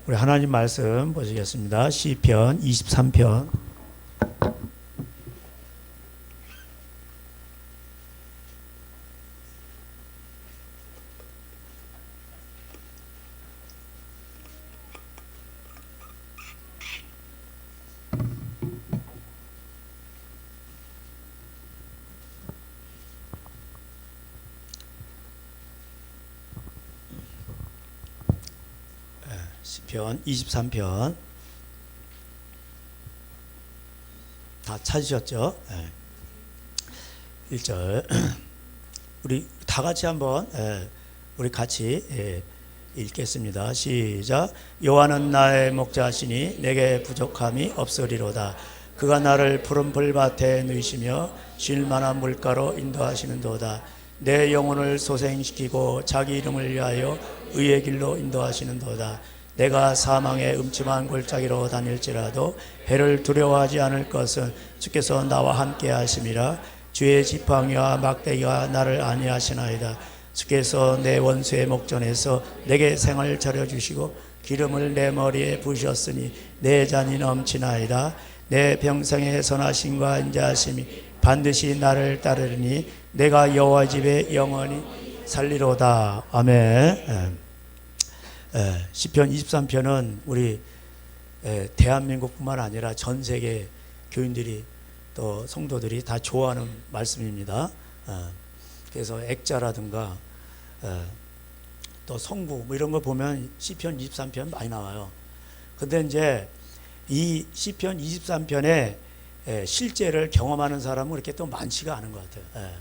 우리 하나님 말씀 보시겠습니다. 시편 23편. 시편 23편 다 찾으셨죠? 1절 우리 다 같이 한번 우리 같이 읽겠습니다. 시작. 여호와는 나의 목자시니 내게 부족함이 없으리로다. 그가 나를 푸른 풀밭에 누이시며 쉴 만한 물가로 인도하시는도다. 내 영혼을 소생시키고 자기 이름을 위하여 의의 길로 인도하시는도다. 내가 사망의 음침한 골짜기로 다닐지라도 해를 두려워하지 않을 것은 주께서 나와 함께 하심이라. 주의 지팡이와 막대기가 나를 안위하시나이다. 주께서 내 원수의 목전에서 내게 생을 차려주시고 기름을 내 머리에 부으셨으니 내 잔이 넘치나이다. 내 평생의 선하심과 인자하심이 반드시 나를 따르리니 내가 여호와 집에 영원히 살리로다. 아멘. 시편 23편은 우리 대한민국뿐만 아니라 전 세계 교인들이 또 성도들이 다 좋아하는 말씀입니다. 그래서 액자라든가 또 성구 뭐 이런 거 보면 시편 23편 많이 나와요. 근데 이제 이 시편 23편의 실제를 경험하는 사람은 이렇게 또 많지가 않은 것 같아요.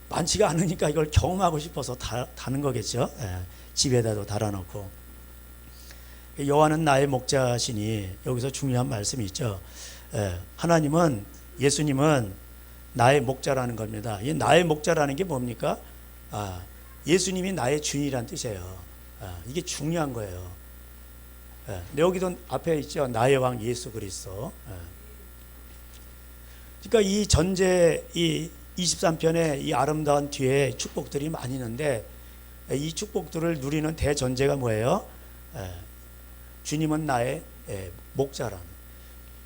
많지가 않으니까 이걸 경험하고 싶어서 다는 거겠죠. 집에다도 달아놓고. 여호와는 나의 목자시니 여기서 중요한 말씀이 있죠. 하나님은, 예수님은 나의 목자라는 겁니다. 이 나의 목자라는 게 뭡니까? 예수님이 나의 주인이란 뜻이에요. 이게 중요한 거예요. 여기도 앞에 있죠. 나의 왕 예수 그리스도. 그러니까 이 전제 이 23편에 이 아름다운 뒤에 축복들이 많이 있는데 이 축복들을 누리는 대전제가 뭐예요? 주님은 나의 목자라는,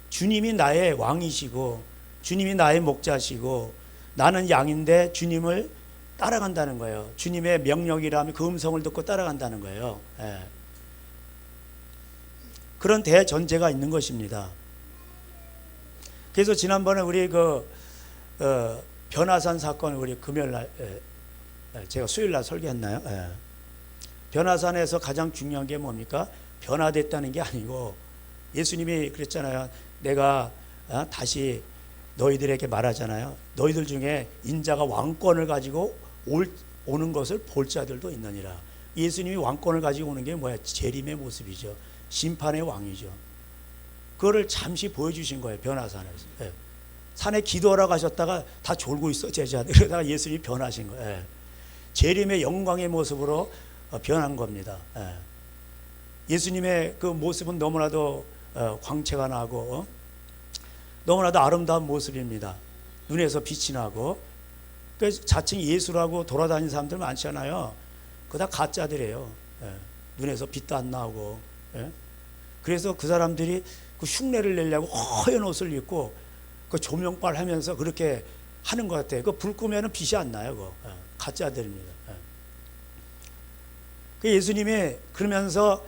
주님이 나의 왕이시고 주님이 나의 목자시고 나는 양인데 주님을 따라간다는 거예요. 주님의 명령이라면 그 음성을 듣고 따라간다는 거예요. 그런 대전제가 있는 것입니다. 그래서 지난번에 우리 변화산 사건 우리 금요일날 제가 수요일날 설교했나요? 변화산에서 가장 중요한 게 뭡니까? 변화됐다는 게 아니고 예수님이 그랬잖아요. 내가 다시 너희들에게 말하잖아요. 너희들 중에 인자가 왕권을 가지고 오는 것을 볼 자들도 있느니라. 예수님이 왕권을 가지고 오는 게 뭐야? 재림의 모습이죠. 심판의 왕이죠. 그거를 잠시 보여주신 거예요. 변화산에서. 산에 기도하러 가셨다가 다 졸고 있어 제자들. 그러다가 예수님이 변하신 거예요. 재림의 영광의 모습으로 변한 겁니다. 예수님의 그 모습은 너무나도 광채가 나고 너무나도 아름다운 모습입니다. 눈에서 빛이 나고. 그래서 자칭 예수라고 돌아다니는 사람들 많잖아요. 그거 다 가짜들이에요. 눈에서 빛도 안 나오고. 그래서 그 사람들이 그 흉내를 내려고 허연 옷을 입고 그 조명빨 하면서 그렇게 하는 것 같아요. 그 불 끄면은 빛이 안 나요. 그거 가짜들입니다. 그 예수님이 그러면서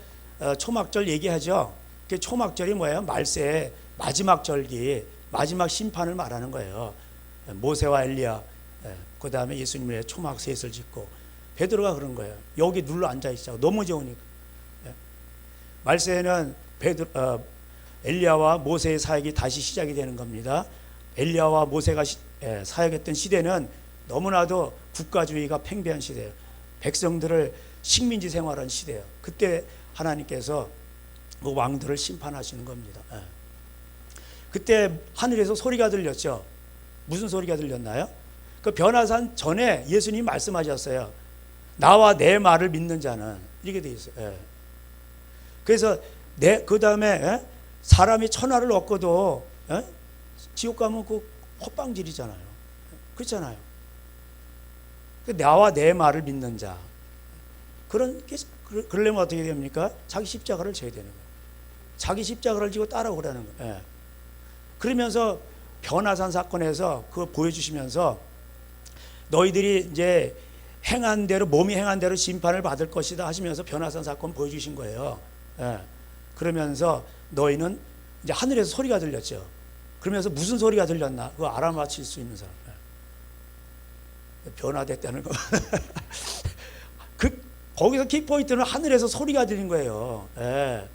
초막절 얘기하죠. 그 초막절이 뭐예요? 말세의 마지막 절기, 마지막 심판을 말하는 거예요. 모세와 엘리야, 그 다음에 예수님의 초막 셋을 짓고 베드로가 그런 거예요. 여기 눌러 앉아 있자고 너무 좋으니까. 말세에는 엘리야와 모세의 사역이 다시 시작이 되는 겁니다. 엘리야와 모세가 사역했던 시대는 너무나도 국가주의가 팽배한 시대예요. 백성들을 식민지 생활한 시대예요. 그때 하나님께서 그 왕들을 심판하시는 겁니다. 그때 하늘에서 소리가 들렸죠. 무슨 소리가 들렸나요? 그 변화산 전에 예수님이 말씀하셨어요. 나와 내 말을 믿는 자는, 이렇게 돼 있어요. 그래서 그 다음에 사람이 천하를 얻고도 지옥 가면 그 헛방질이잖아요. 그렇잖아요. 나와 내 말을 믿는 자, 그런 그러려면 어떻게 됩니까? 자기 십자가를 져야 되는 거예요. 자기 십자가를 지고 따라오라는 거예요. 예. 그러면서 변화산 사건에서 그거 보여주시면서 너희들이 이제 행한 대로, 몸이 행한 대로 심판을 받을 것이다 하시면서 변화산 사건 보여주신 거예요. 예. 그러면서 너희는 이제 하늘에서 소리가 들렸죠. 그러면서 무슨 소리가 들렸나? 그거 알아맞힐 수 있는 사람. 예. 변화됐다는 거. 거기서 키포인트는 하늘에서 소리가 들린 거예요. 예.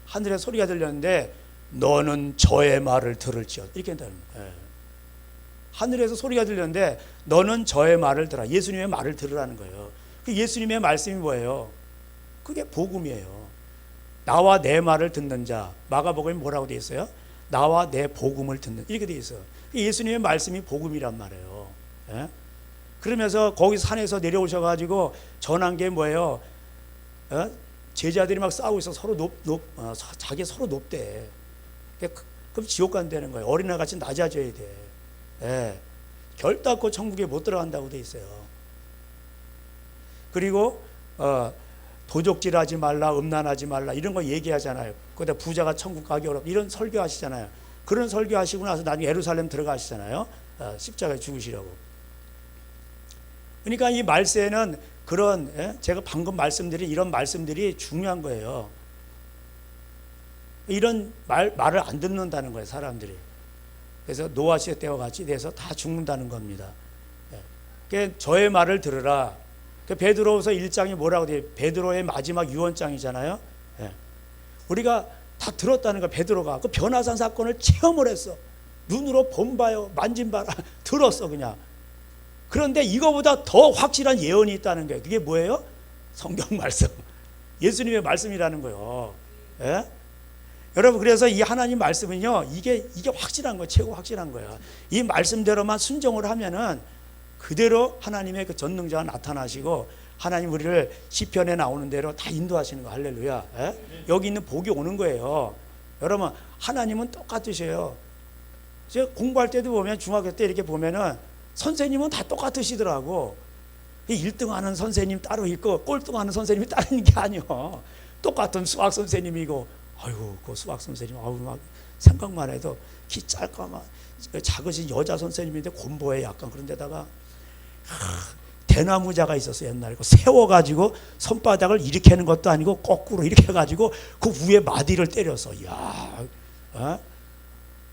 하늘에 소리가 들렸는데 너는 저의 말을 들을지어다 이렇게 한다는 거예요. 예. 하늘에서 소리가 들렸는데 너는 저의 말을 들어. 예수님의 말을 들으라는 거예요. 그 예수님의 말씀이 뭐예요? 그게 복음이에요. 나와 내 말을 듣는 자. 마가복음에 뭐라고 되어 있어요? 나와 내 복음을 듣는, 이렇게 되어 있어요. 예수님의 말씀이 복음이란 말이에요. 예? 그러면서 거기 산에서 내려오셔가지고 전한 게 뭐예요? 제자들이 막 싸우고 있어. 서로 자기 서로 높대. 그럼 지옥 간다는 거예요. 어린아이같이 낮아져야 돼. 예. 결단코 천국에 못 들어간다고 돼 있어요. 그리고 도적질하지 말라, 음란하지 말라 이런 거 얘기하잖아요. 거기다 부자가 천국 가기 어렵다 이런 설교하시잖아요. 그런 설교하시고 나서 나중에 예루살렘 들어가시잖아요. 십자가에 죽으시려고. 그러니까 이 말세는 그런, 제가 방금 말씀드린 이런 말씀들이 중요한 거예요. 이런 말을 안 듣는다는 거예요, 사람들이. 그래서 노아 시대 때와 같이 돼서 다 죽는다는 겁니다. 그러니까 저의 말을 들으라. 베드로후서 1장이 뭐라고 돼요? 베드로의 마지막 유언장이잖아요. 우리가 다 들었다는 거예요. 베드로가 그 변화산 사건을 체험을 했어. 눈으로 본봐요, 만진봐라, 들었어 그냥. 그런데 이거보다 더 확실한 예언이 있다는 거예요. 그게 뭐예요? 성경 말씀, 예수님의 말씀이라는 거예요. 예? 여러분, 그래서 이 하나님 말씀은요, 이게 확실한 거예요. 최고 확실한 거예요. 이 말씀대로만 순종을 하면은 그대로 하나님의 그 전능자가 나타나시고 하나님 우리를 시편에 나오는 대로 다 인도하시는 거. 할렐루야. 예? 여기 있는 복이 오는 거예요. 여러분, 하나님은 똑같으셔요. 제가 공부할 때도 보면 중학교 때 이렇게 보면은 선생님은 다 똑같으시더라고. 1등 하는 선생님 따로 있고 꼴등 하는 선생님이 따로 있는 게 아니요. 똑같은 수학 선생님이고, 아이고 그 수학 선생님, 아우 막 생각만 해도 키 짧까만 작으신 여자 선생님인데 곰보에 약간 그런 데다가 대나무자가 있었어요. 옛날에 세워가지고 손바닥을 이렇게 하는 것도 아니고 거꾸로 이렇게 해가지고 그 위에 마디를 때려서, 이야,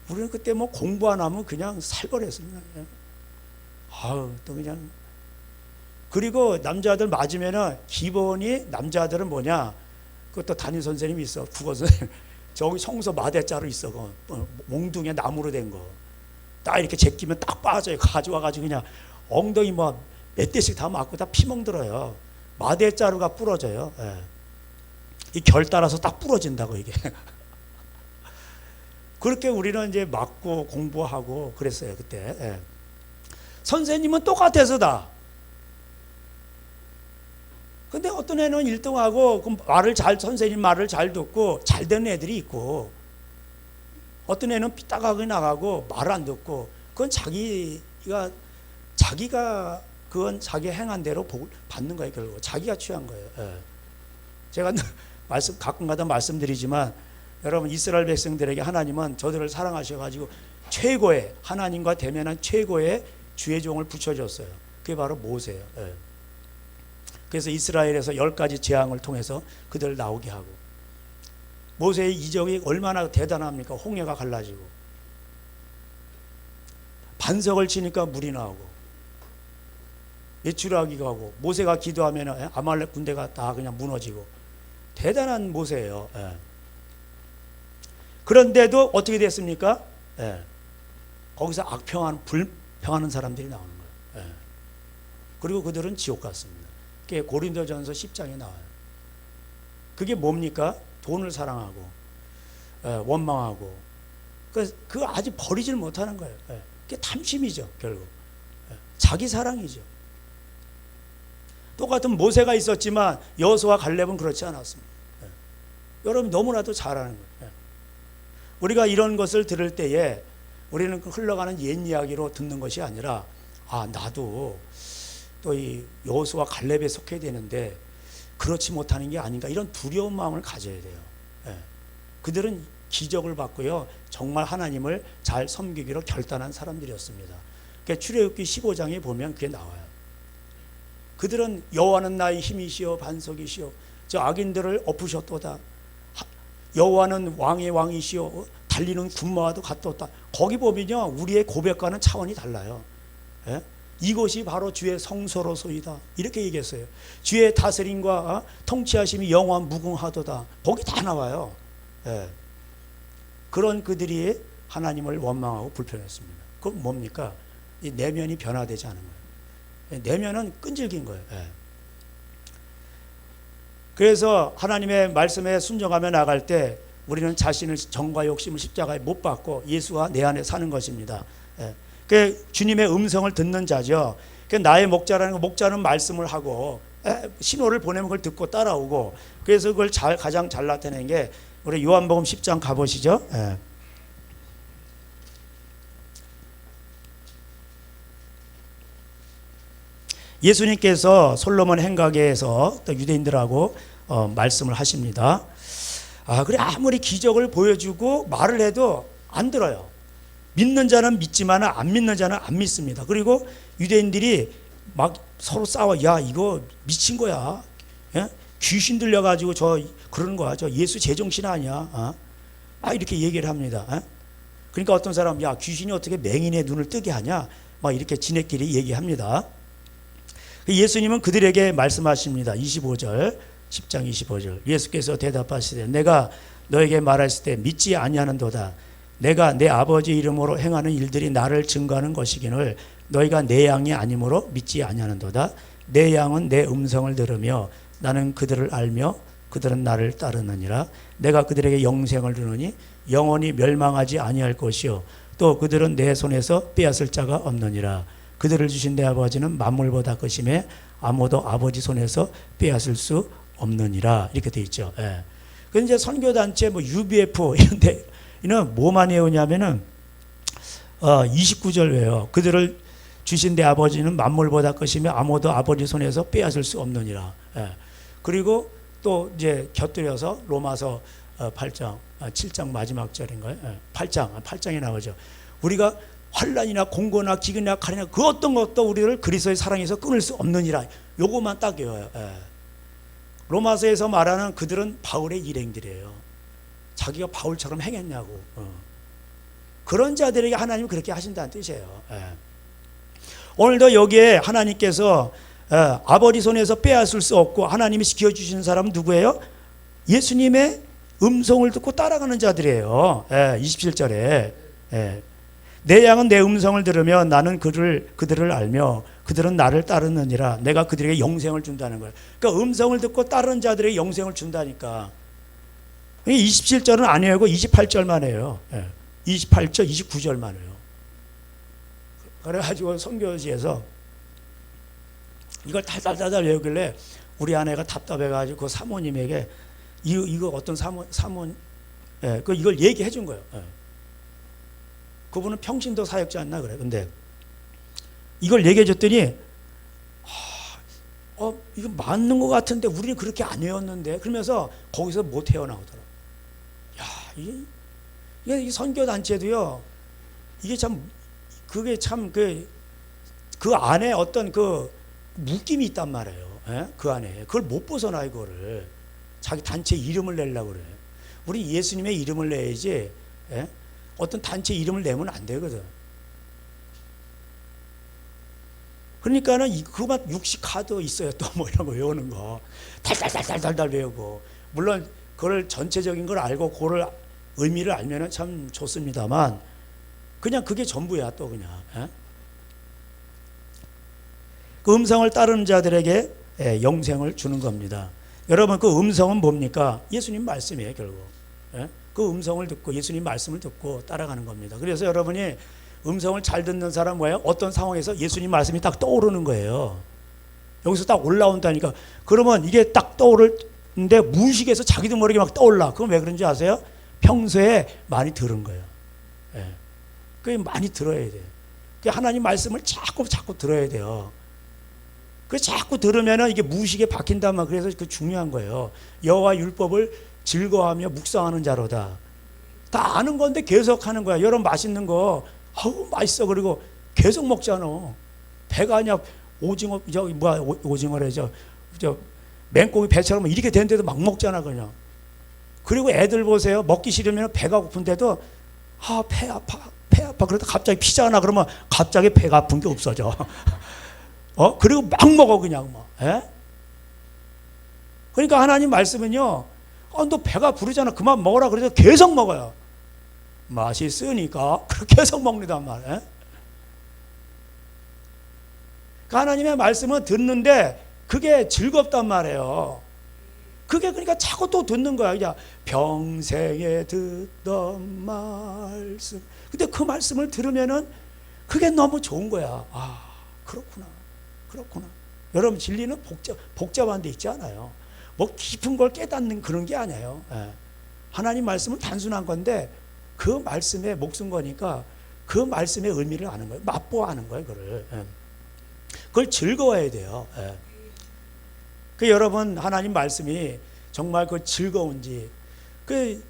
우리는 그때 뭐 공부 안 하면 그냥 살벌했습니다. 아우, 또 그냥. 그리고 남자들 맞으면은 기본이, 남자들은 뭐냐, 그것도 담임 선생님이 있어. 국어 선생님. 저기 성서 마대자루 있어. 몽둥이에 나무로 된 거. 딱 이렇게 제끼면 딱 빠져요. 가져와가지고 그냥 엉덩이 뭐 몇 대씩 다 맞고 다 피멍들어요. 마대자루가 부러져요. 예. 이 결 따라서 딱 부러진다고 이게. 그렇게 우리는 이제 맞고 공부하고 그랬어요 그때. 예. 선생님은 똑같아서 다. 근데 어떤 애는 1등하고 선생님 말을 잘 듣고 잘 되는 애들이 있고, 어떤 애는 삐딱하게 나가고 말 안 듣고, 그건 자기가 그건 자기 행한 대로 복을 받는 거예요. 결국 자기가 취한 거예요. 예. 제가 가끔가다 말씀드리지만, 여러분, 이스라엘 백성들에게 하나님은 저들을 사랑하셔가지고 최고의, 하나님과 대면한 최고의 주의 종을 붙여줬어요. 그게 바로 모세예요. 예. 그래서 이스라엘에서 10가지 재앙을 통해서 그들을 나오게 하고, 모세의 이적이 얼마나 대단합니까? 홍해가 갈라지고, 반석을 치니까 물이 나오고, 메추라기가 오고, 모세가 기도하면 아말렉 군대가 다 그냥 무너지고, 대단한 모세예요. 예. 그런데도 어떻게 됐습니까? 예. 거기서 불평하는 사람들이 나오는 거예요. 예. 그리고 그들은 지옥 갔습니다. 그게 고린도전서 10장에 나와요. 그게 뭡니까? 돈을 사랑하고, 원망하고, 그 아직 버리질 못하는 거예요. 그게 탐심이죠, 결국. 자기 사랑이죠. 똑같은 모세가 있었지만 여호수아와 갈렙은 그렇지 않았습니다. 여러분 너무나도 잘 아는 거예요. 우리가 이런 것을 들을 때에 우리는 그 흘러가는 옛 이야기로 듣는 것이 아니라, 나도 또 이 여호수아와 갈렙에 속해야 되는데 그렇지 못하는 게 아닌가, 이런 두려운 마음을 가져야 돼요. 예. 그들은 기적을 받고요, 정말 하나님을 잘 섬기기로 결단한 사람들이었습니다. 그러니까 출애굽기 15장에 보면 그게 나와요. 그들은 여호와는 나의 힘이시여 반석이시여 저 악인들을 엎으셨도다. 여호와는 왕의 왕이시여 달리는 군마와도 같도다. 거기 보면요, 우리의 고백과는 차원이 달라요. 예? 이곳이 바로 주의 성소로소이다, 이렇게 얘기했어요. 주의 다스림과 통치하심이 영원 무궁하도다. 거기 다 나와요. 예. 그런 그들이 하나님을 원망하고 불평했습니다. 그건 뭡니까? 이 내면이 변화되지 않은 거예요. 내면은 끈질긴 거예요. 예. 그래서 하나님의 말씀에 순종하며 나갈 때 우리는 자신을 정과 욕심을 십자가에 못 박고 예수가 내 안에 사는 것입니다. 예. 그 주님의 음성을 듣는 자죠. 그 나의 목자라는 거, 목자는 말씀을 하고 신호를 보내면 그걸 듣고 따라오고, 그래서 그걸 가장 잘 나타낸 게 우리 요한복음 10장 가보시죠. 예. 예수님께서 솔로몬 행각에서 또 유대인들하고 말씀을 하십니다. 그래 아무리 기적을 보여주고 말을 해도 안 들어요. 믿는 자는 믿지만 안 믿는 자는 안 믿습니다. 그리고 유대인들이 막 서로 싸워. 야 이거 미친 거야. 예? 귀신 들려가지고 그러는 거야. 저 예수 제정신 아니야. 이렇게 얘기를 합니다. 그러니까 어떤 사람, 야 귀신이 어떻게 맹인의 눈을 뜨게 하냐, 막 이렇게 지네끼리 얘기합니다. 예수님은 그들에게 말씀하십니다. 25절, 10장 25절. 예수께서 대답하시되 내가 너에게 말했을 때 믿지 아니하는도다. 내가 내 아버지 이름으로 행하는 일들이 나를 증거하는 것이기를 너희가 내 양이 아니므로 믿지 아니하는도다. 내 양은 내 음성을 들으며 나는 그들을 알며 그들은 나를 따르느니라. 내가 그들에게 영생을 주느니 영원히 멸망하지 아니할 것이요 또 그들은 내 손에서 빼앗을 자가 없느니라. 그들을 주신 내 아버지는 만물보다 크심에 아무도 아버지 손에서 빼앗을 수 없느니라. 이렇게 돼 있죠. 예. 그런데 이제 선교단체 UBF 이런데 이는 뭐만 해오냐면은 29절 외요. 그들을 주신 내 아버지는 만물보다 크심에 아무도 아버지 손에서 빼앗을 수 없느니라. 예. 그리고 또 이제 곁들여서 로마서 8장, 7장 마지막 절인가요? 8장에 나오죠. 우리가 환난이나 공고나 기근이나 칼이나 그 어떤 것도 우리를 그리스도의 사랑에서 끊을 수 없느니라. 요것만 딱 외워요. 예. 로마서에서 말하는 그들은 바울의 일행들이에요. 자기가 바울처럼 행했냐고. 그런 자들에게 하나님은 그렇게 하신다는 뜻이에요. 예. 오늘도 여기에 하나님께서 아버지 손에서 빼앗을 수 없고 하나님이 지켜주시는 사람은 누구예요? 예수님의 음성을 듣고 따라가는 자들이에요. 27절에 내 양은 내 음성을 들으며 나는 그들을 알며 그들은 나를 따르느니라. 내가 그들에게 영생을 준다는 거예요. 그러니까 음성을 듣고 따르는 자들에게 영생을 준다니까. 27절은 안 외우고 28절만 해요. 28절, 29절만 해요. 그래가지고 선교지에서 이걸 달달달달 외우길래 우리 아내가 답답해가지고 그 사모님에게 이거 어떤 이걸 얘기해 준 거예요. 그분은 평신도 사역자였나 그래. 근데 이걸 얘기해 줬더니 이거 맞는 것 같은데 우리는 그렇게 안 외웠는데, 그러면서 거기서 못 헤어나오더라고. 이게 선교 단체도요. 이게 참 그게 참 그 안에 어떤 그 묶임이 있단 말이에요. 그 안에 그걸 못 벗어나. 이거를 자기 단체 이름을 내려고 그래. 우리 예수님의 이름을 내야지. 어떤 단체 이름을 내면 안 되거든. 그러니까는 그만 60카드 있어요. 또 뭐 이런 거 외우는 거 달달달달달 외우고, 물론 그걸 전체적인 걸 알고 그걸 의미를 알면은 참 좋습니다만 그냥 그게 전부야. 또 그냥 그 음성을 따르는 자들에게 영생을 주는 겁니다. 여러분 그 음성은 뭡니까? 예수님 말씀이에요. 결국 그 음성을 듣고 예수님 말씀을 듣고 따라가는 겁니다. 그래서 여러분이 음성을 잘 듣는 사람 뭐예요? 어떤 상황에서 예수님 말씀이 딱 떠오르는 거예요. 여기서 딱 올라온다니까. 그러면 이게 딱 떠오르는데 무의식에서 자기도 모르게 막 떠올라. 그건 왜 그런지 아세요? 평소에 많이 들은 거예요. 그게 많이 들어야 돼요. 하나님 말씀을 자꾸 들어야 돼요. 그래서 자꾸 들으면은 이게 무의식에 박힌단 말. 그래서 그 중요한 거예요. 여호와 율법을 즐거워하며 묵상하는 자로다. 다 아는 건데 계속 하는 거야. 여러분 맛있는 거, 아우 맛있어. 그리고 계속 먹잖아. 배가 아니야. 오징어, 저기 뭐야, 오징어래, 저 맹꽁이 배처럼 이렇게 되는데도 막 먹잖아 그냥. 그리고 애들 보세요. 먹기 싫으면 배가 고픈데도 배 아파 그러다 갑자기 피자 하나 그러면 갑자기 배가 아픈 게 없어져. 그리고 막 먹어 그냥 뭐. 예? 그러니까 하나님 말씀은요, 너 배가 부르잖아, 그만 먹어라. 그래서 계속 먹어요. 맛있으니까 그렇게 계속 먹는단 말이에요. 그러니까 하나님의 말씀은 듣는데 그게 즐겁단 말이에요. 그게 그러니까 자꾸 또 듣는 거야. 그냥 평생에 듣던 말씀. 근데 그 말씀을 들으면은 그게 너무 좋은 거야. 그렇구나. 여러분, 진리는 복잡한 데 있지 않아요. 뭐 깊은 걸 깨닫는 그런 게 아니에요. 하나님 말씀은 단순한 건데 그 말씀에 목숨 거니까 그 말씀의 의미를 아는 거예요. 맛보아하는 거예요. 그걸 즐거워해야 돼요. 그 여러분, 하나님 말씀이 정말 그 즐거운지, 그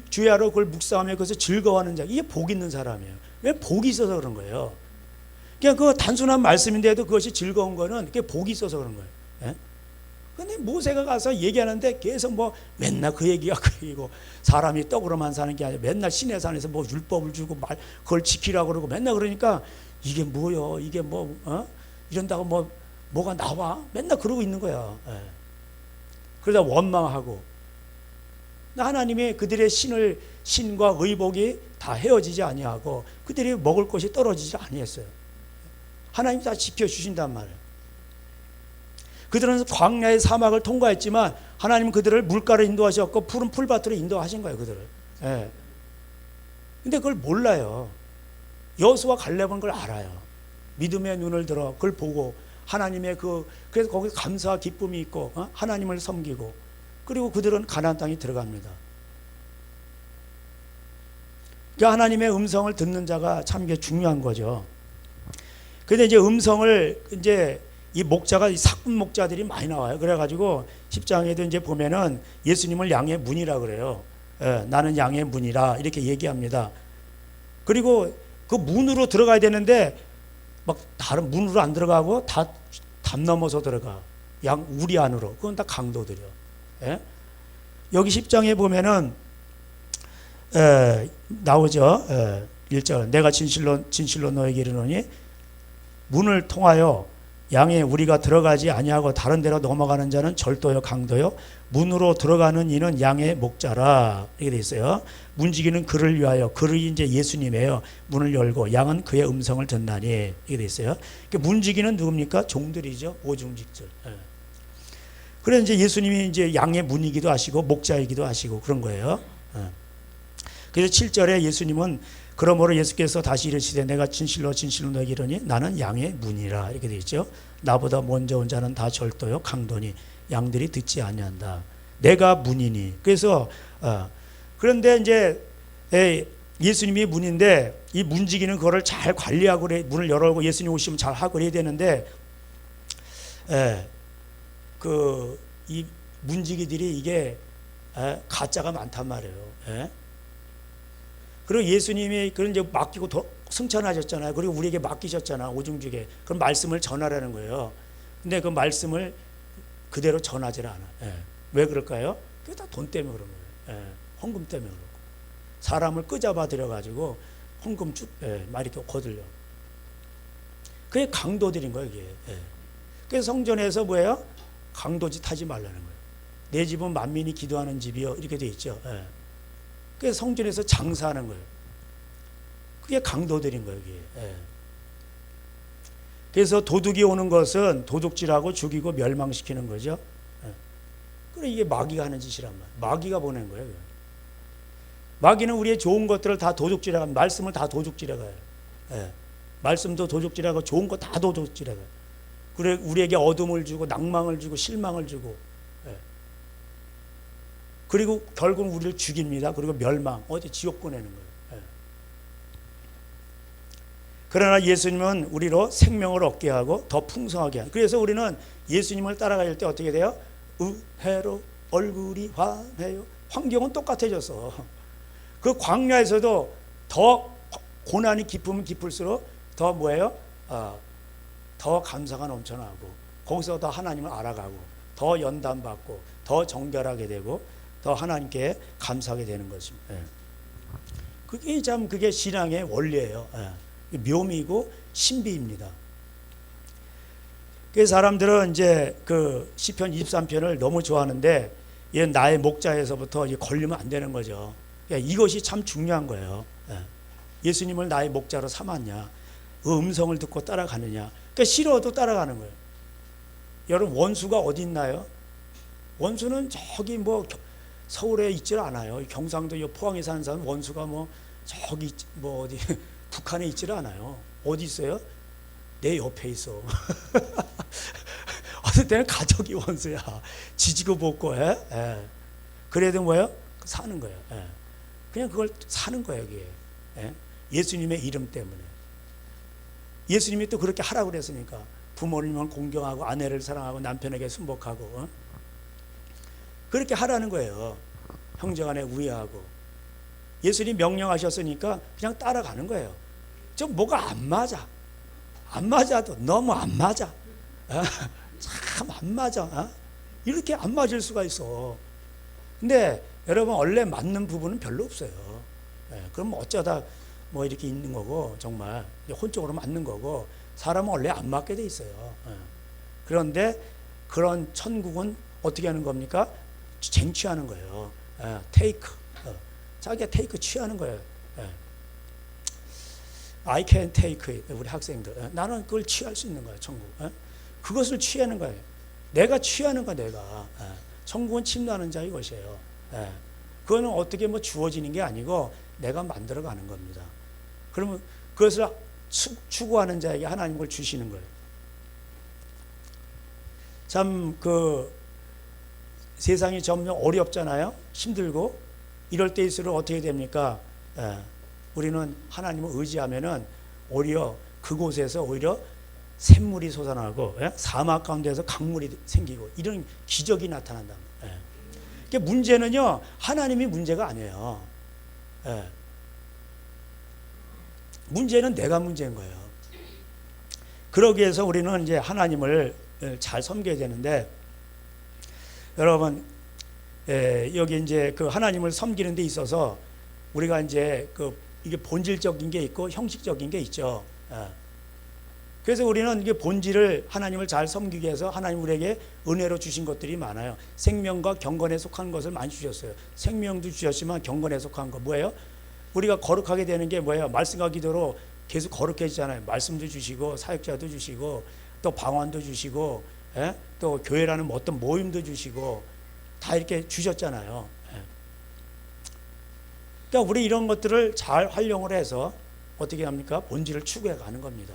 주야로 그걸 묵상하며 그것을 즐거워하는 자, 이게 복 있는 사람이에요. 왜? 복이 있어서 그런 거예요. 그냥 그 단순한 말씀인데도 그것이 즐거운 거는 그게 복이 있어서 그런 거예요. 근데 모세가 가서 얘기하는데 계속 뭐 맨날 그 얘기가 그 얘기고, 사람이 떡으로만 사는 게 아니라 맨날 시내산에서 뭐 율법을 주고 그걸 지키라고 그러고 맨날 그러니까 이게 뭐요? 이게 이런다고 뭐가 나와? 맨날 그러고 있는 거야. 그러다 원망하고, 하나님이 그들의 신과 의복이 다 헤어지지 아니하고 그들이 먹을 것이 떨어지지 아니했어요. 하나님이 다 지켜주신단 말이에요. 그들은 광야의 사막을 통과했지만 하나님은 그들을 물가로 인도하셨고 푸른 풀밭으로 인도하신 거예요. 그들을. 근데 그걸 몰라요. 여호수아 갈렙은 그걸 알아요. 믿음의 눈을 들어 그걸 보고 하나님의 그래서 거기서 감사와 기쁨이 있고 하나님을 섬기고, 그리고 그들은 가나안 땅에 들어갑니다. 그러니까 하나님의 음성을 듣는 자가 참 이게 중요한 거죠. 그런데 이제 음성을 이제 이 목자가 사꾼 목자들이 많이 나와요. 그래가지고 10장에도 이제 보면은 예수님을 양의 문이라 그래요. 나는 양의 문이라 이렇게 얘기합니다. 그리고 그 문으로 들어가야 되는데 막 다른 문으로 안 들어가고 다 담 넘어서 들어가. 우리 안으로. 그건 다 강도들이요. 여기 10장에 보면은 나오죠. 1절. 내가 진실로 너에게 이르노니 문을 통하여 양의 우리가 들어가지 아니하고 다른 데로 넘어가는 자는 절도요 강도요, 문으로 들어가는 이는 양의 목자라, 이렇게 돼 있어요. 문지기는 그를 위하여, 그를 이제 예수님이에요. 문을 열고 양은 그의 음성을 듣나니, 이렇게 돼 있어요. 그러니까 문지기는 누굽니까? 종들이죠. 오중직들. 그래서 이제 예수님이 이제 양의 문이기도 하시고 목자이기도 하시고 그런 거예요. 그래서 7절에 예수님은 그러므로 예수께서 다시 이르시되 내가 진실로 너에게 이르니 나는 양의 문이라, 이렇게 되어 있죠. 나보다 먼저 온 자는 다 절도요 강도니 양들이 듣지 아니한다. 내가 문이니. 그래서 그런데 이제 예수님이 문인데 이 문지기는 그거를 잘 관리하고 문을 열어오고 예수님 오시면 잘 하고 그래야 되는데 이 문지기들이 이게 가짜가 많단 말이에요. 그리고 예수님이 그런 이제 맡기고 승천하셨잖아요. 그리고 우리에게 맡기셨잖아. 오중직에. 그럼 말씀을 전하라는 거예요. 근데 그 말씀을 그대로 전하지 않아. 왜 그럴까요? 그게 다 돈 때문에 그런 거예요. 헌금 때문에 그렇고. 사람을 끄잡아 들여가지고 헌금 막 이렇게 거들려. 그게 강도들인 거예요, 이게. 그래서 성전에서 뭐예요? 강도짓 하지 말라는 거예요. 내 집은 만민이 기도하는 집이요. 이렇게 돼 있죠. 그래서 성전에서 장사하는 거예요. 그게 강도들인 거예요, 이게. 그래서 도둑이 오는 것은 도둑질하고 죽이고 멸망시키는 거죠. 그래, 이게 마귀가 하는 짓이란 말이에요. 마귀가 보낸 거예요. 마귀는 우리의 좋은 것들을 다 도둑질해가고, 말씀을 다 도둑질해가요. 말씀도 도둑질하고 좋은 거 다 도둑질해가요. 그래, 우리에게 어둠을 주고 낭망을 주고 실망을 주고, 그리고 결국 우리를 죽입니다. 그리고 멸망, 어디 지옥 보내는 거예요. 그러나 예수님은 우리로 생명을 얻게 하고 더 풍성하게 하는. 그래서 우리는 예수님을 따라갈 때 어떻게 돼요? 의회로 얼굴이 환해요. 환경은 똑같아졌어. 그 광야에서도 더 고난이 깊으면 깊을수록 더 뭐예요? 더 감사가 넘쳐나고 거기서 더 하나님을 알아가고 더 연단받고 더 정결하게 되고 더 하나님께 감사하게 되는 것입니다. 그게 신앙의 원리예요. 묘미고 신비입니다. 그 사람들은 이제 그 시편 23편을 너무 좋아하는데 얘 나의 목자에서부터 걸리면 안 되는 거죠. 이것이 참 중요한 거예요. 예수님을 나의 목자로 삼았냐, 그 음성을 듣고 따라가느냐. 그러니까 싫어도 따라가는 거예요. 여러분 원수가 어디 있나요? 원수는 저기 뭐 서울에 있질 않아요. 경상도 포항에 사는 사람 원수가 뭐 저기 뭐 어디 북한에 있질 않아요. 어디 있어요? 내 옆에 있어. 어떨 때는 가족이 원수야. 지지고 볶고 해. 그래도 뭐예요? 사는 거예요. 그냥 그걸 사는 거예요. 그게. 예수님의 이름 때문에. 예수님이 또 그렇게 하라고 그랬으니까. 부모님을 공경하고 아내를 사랑하고 남편에게 순복하고 그렇게 하라는 거예요. 형제간에 우애하고. 예수님 명령하셨으니까 그냥 따라가는 거예요. 좀 뭐가 안 맞아. 안 맞아도 너무 안 맞아. 참 안 맞아. 이렇게 안 맞을 수가 있어. 근데 여러분 원래 맞는 부분은 별로 없어요. 그럼 어쩌다 뭐 이렇게 있는 거고 정말 혼적으로 맞는 거고 사람은 원래 안 맞게 돼 있어요. 그런데 그런 천국은 어떻게 하는 겁니까? 쟁취하는 거예요. 테이크. 자기가 테이크 취하는 거예요. I can take it. 우리 학생들. 나는 그걸 취할 수 있는 거예요. 천국. 그것을 취하는 거예요. 내가 취하는 거야. 내가. 천국은 침노하는 자 이것이에요. 그거는 어떻게 뭐 주어지는 게 아니고 내가 만들어가는 겁니다. 그러면 그것을 추구하는 자에게 하나님 그걸 주시는 거예요. 참 그 세상이 점점 어렵잖아요. 힘들고 이럴 때일수록 어떻게 됩니까? 우리는 하나님을 의지하면은 오히려 그곳에서 오히려 샘물이 솟아나고 사막 가운데서 강물이 생기고 이런 기적이 나타난다. 그러니까 문제는요 하나님이 문제가 아니에요. 문제는 내가 문제인 거예요. 그러기 위해서 우리는 이제 하나님을 잘 섬겨야 되는데 여러분 여기 이제 그 하나님을 섬기는 데 있어서 우리가 이제 이게 본질적인 게 있고 형식적인 게 있죠. 그래서 우리는 이게 본질을 하나님을 잘 섬기기 위해서 하나님 우리에게 은혜로 주신 것들이 많아요. 생명과 경건에 속한 것을 많이 주셨어요. 생명도 주셨지만 경건에 속한 거 뭐예요? 우리가 거룩하게 되는 게 뭐예요? 말씀과 기도로 계속 거룩해지잖아요. 말씀도 주시고 사역자도 주시고 또 방언도 주시고 또 교회라는 어떤 모임도 주시고 다 이렇게 주셨잖아요. 그러니까 우리 이런 것들을 잘 활용을 해서 어떻게 합니까? 본질을 추구해 가는 겁니다.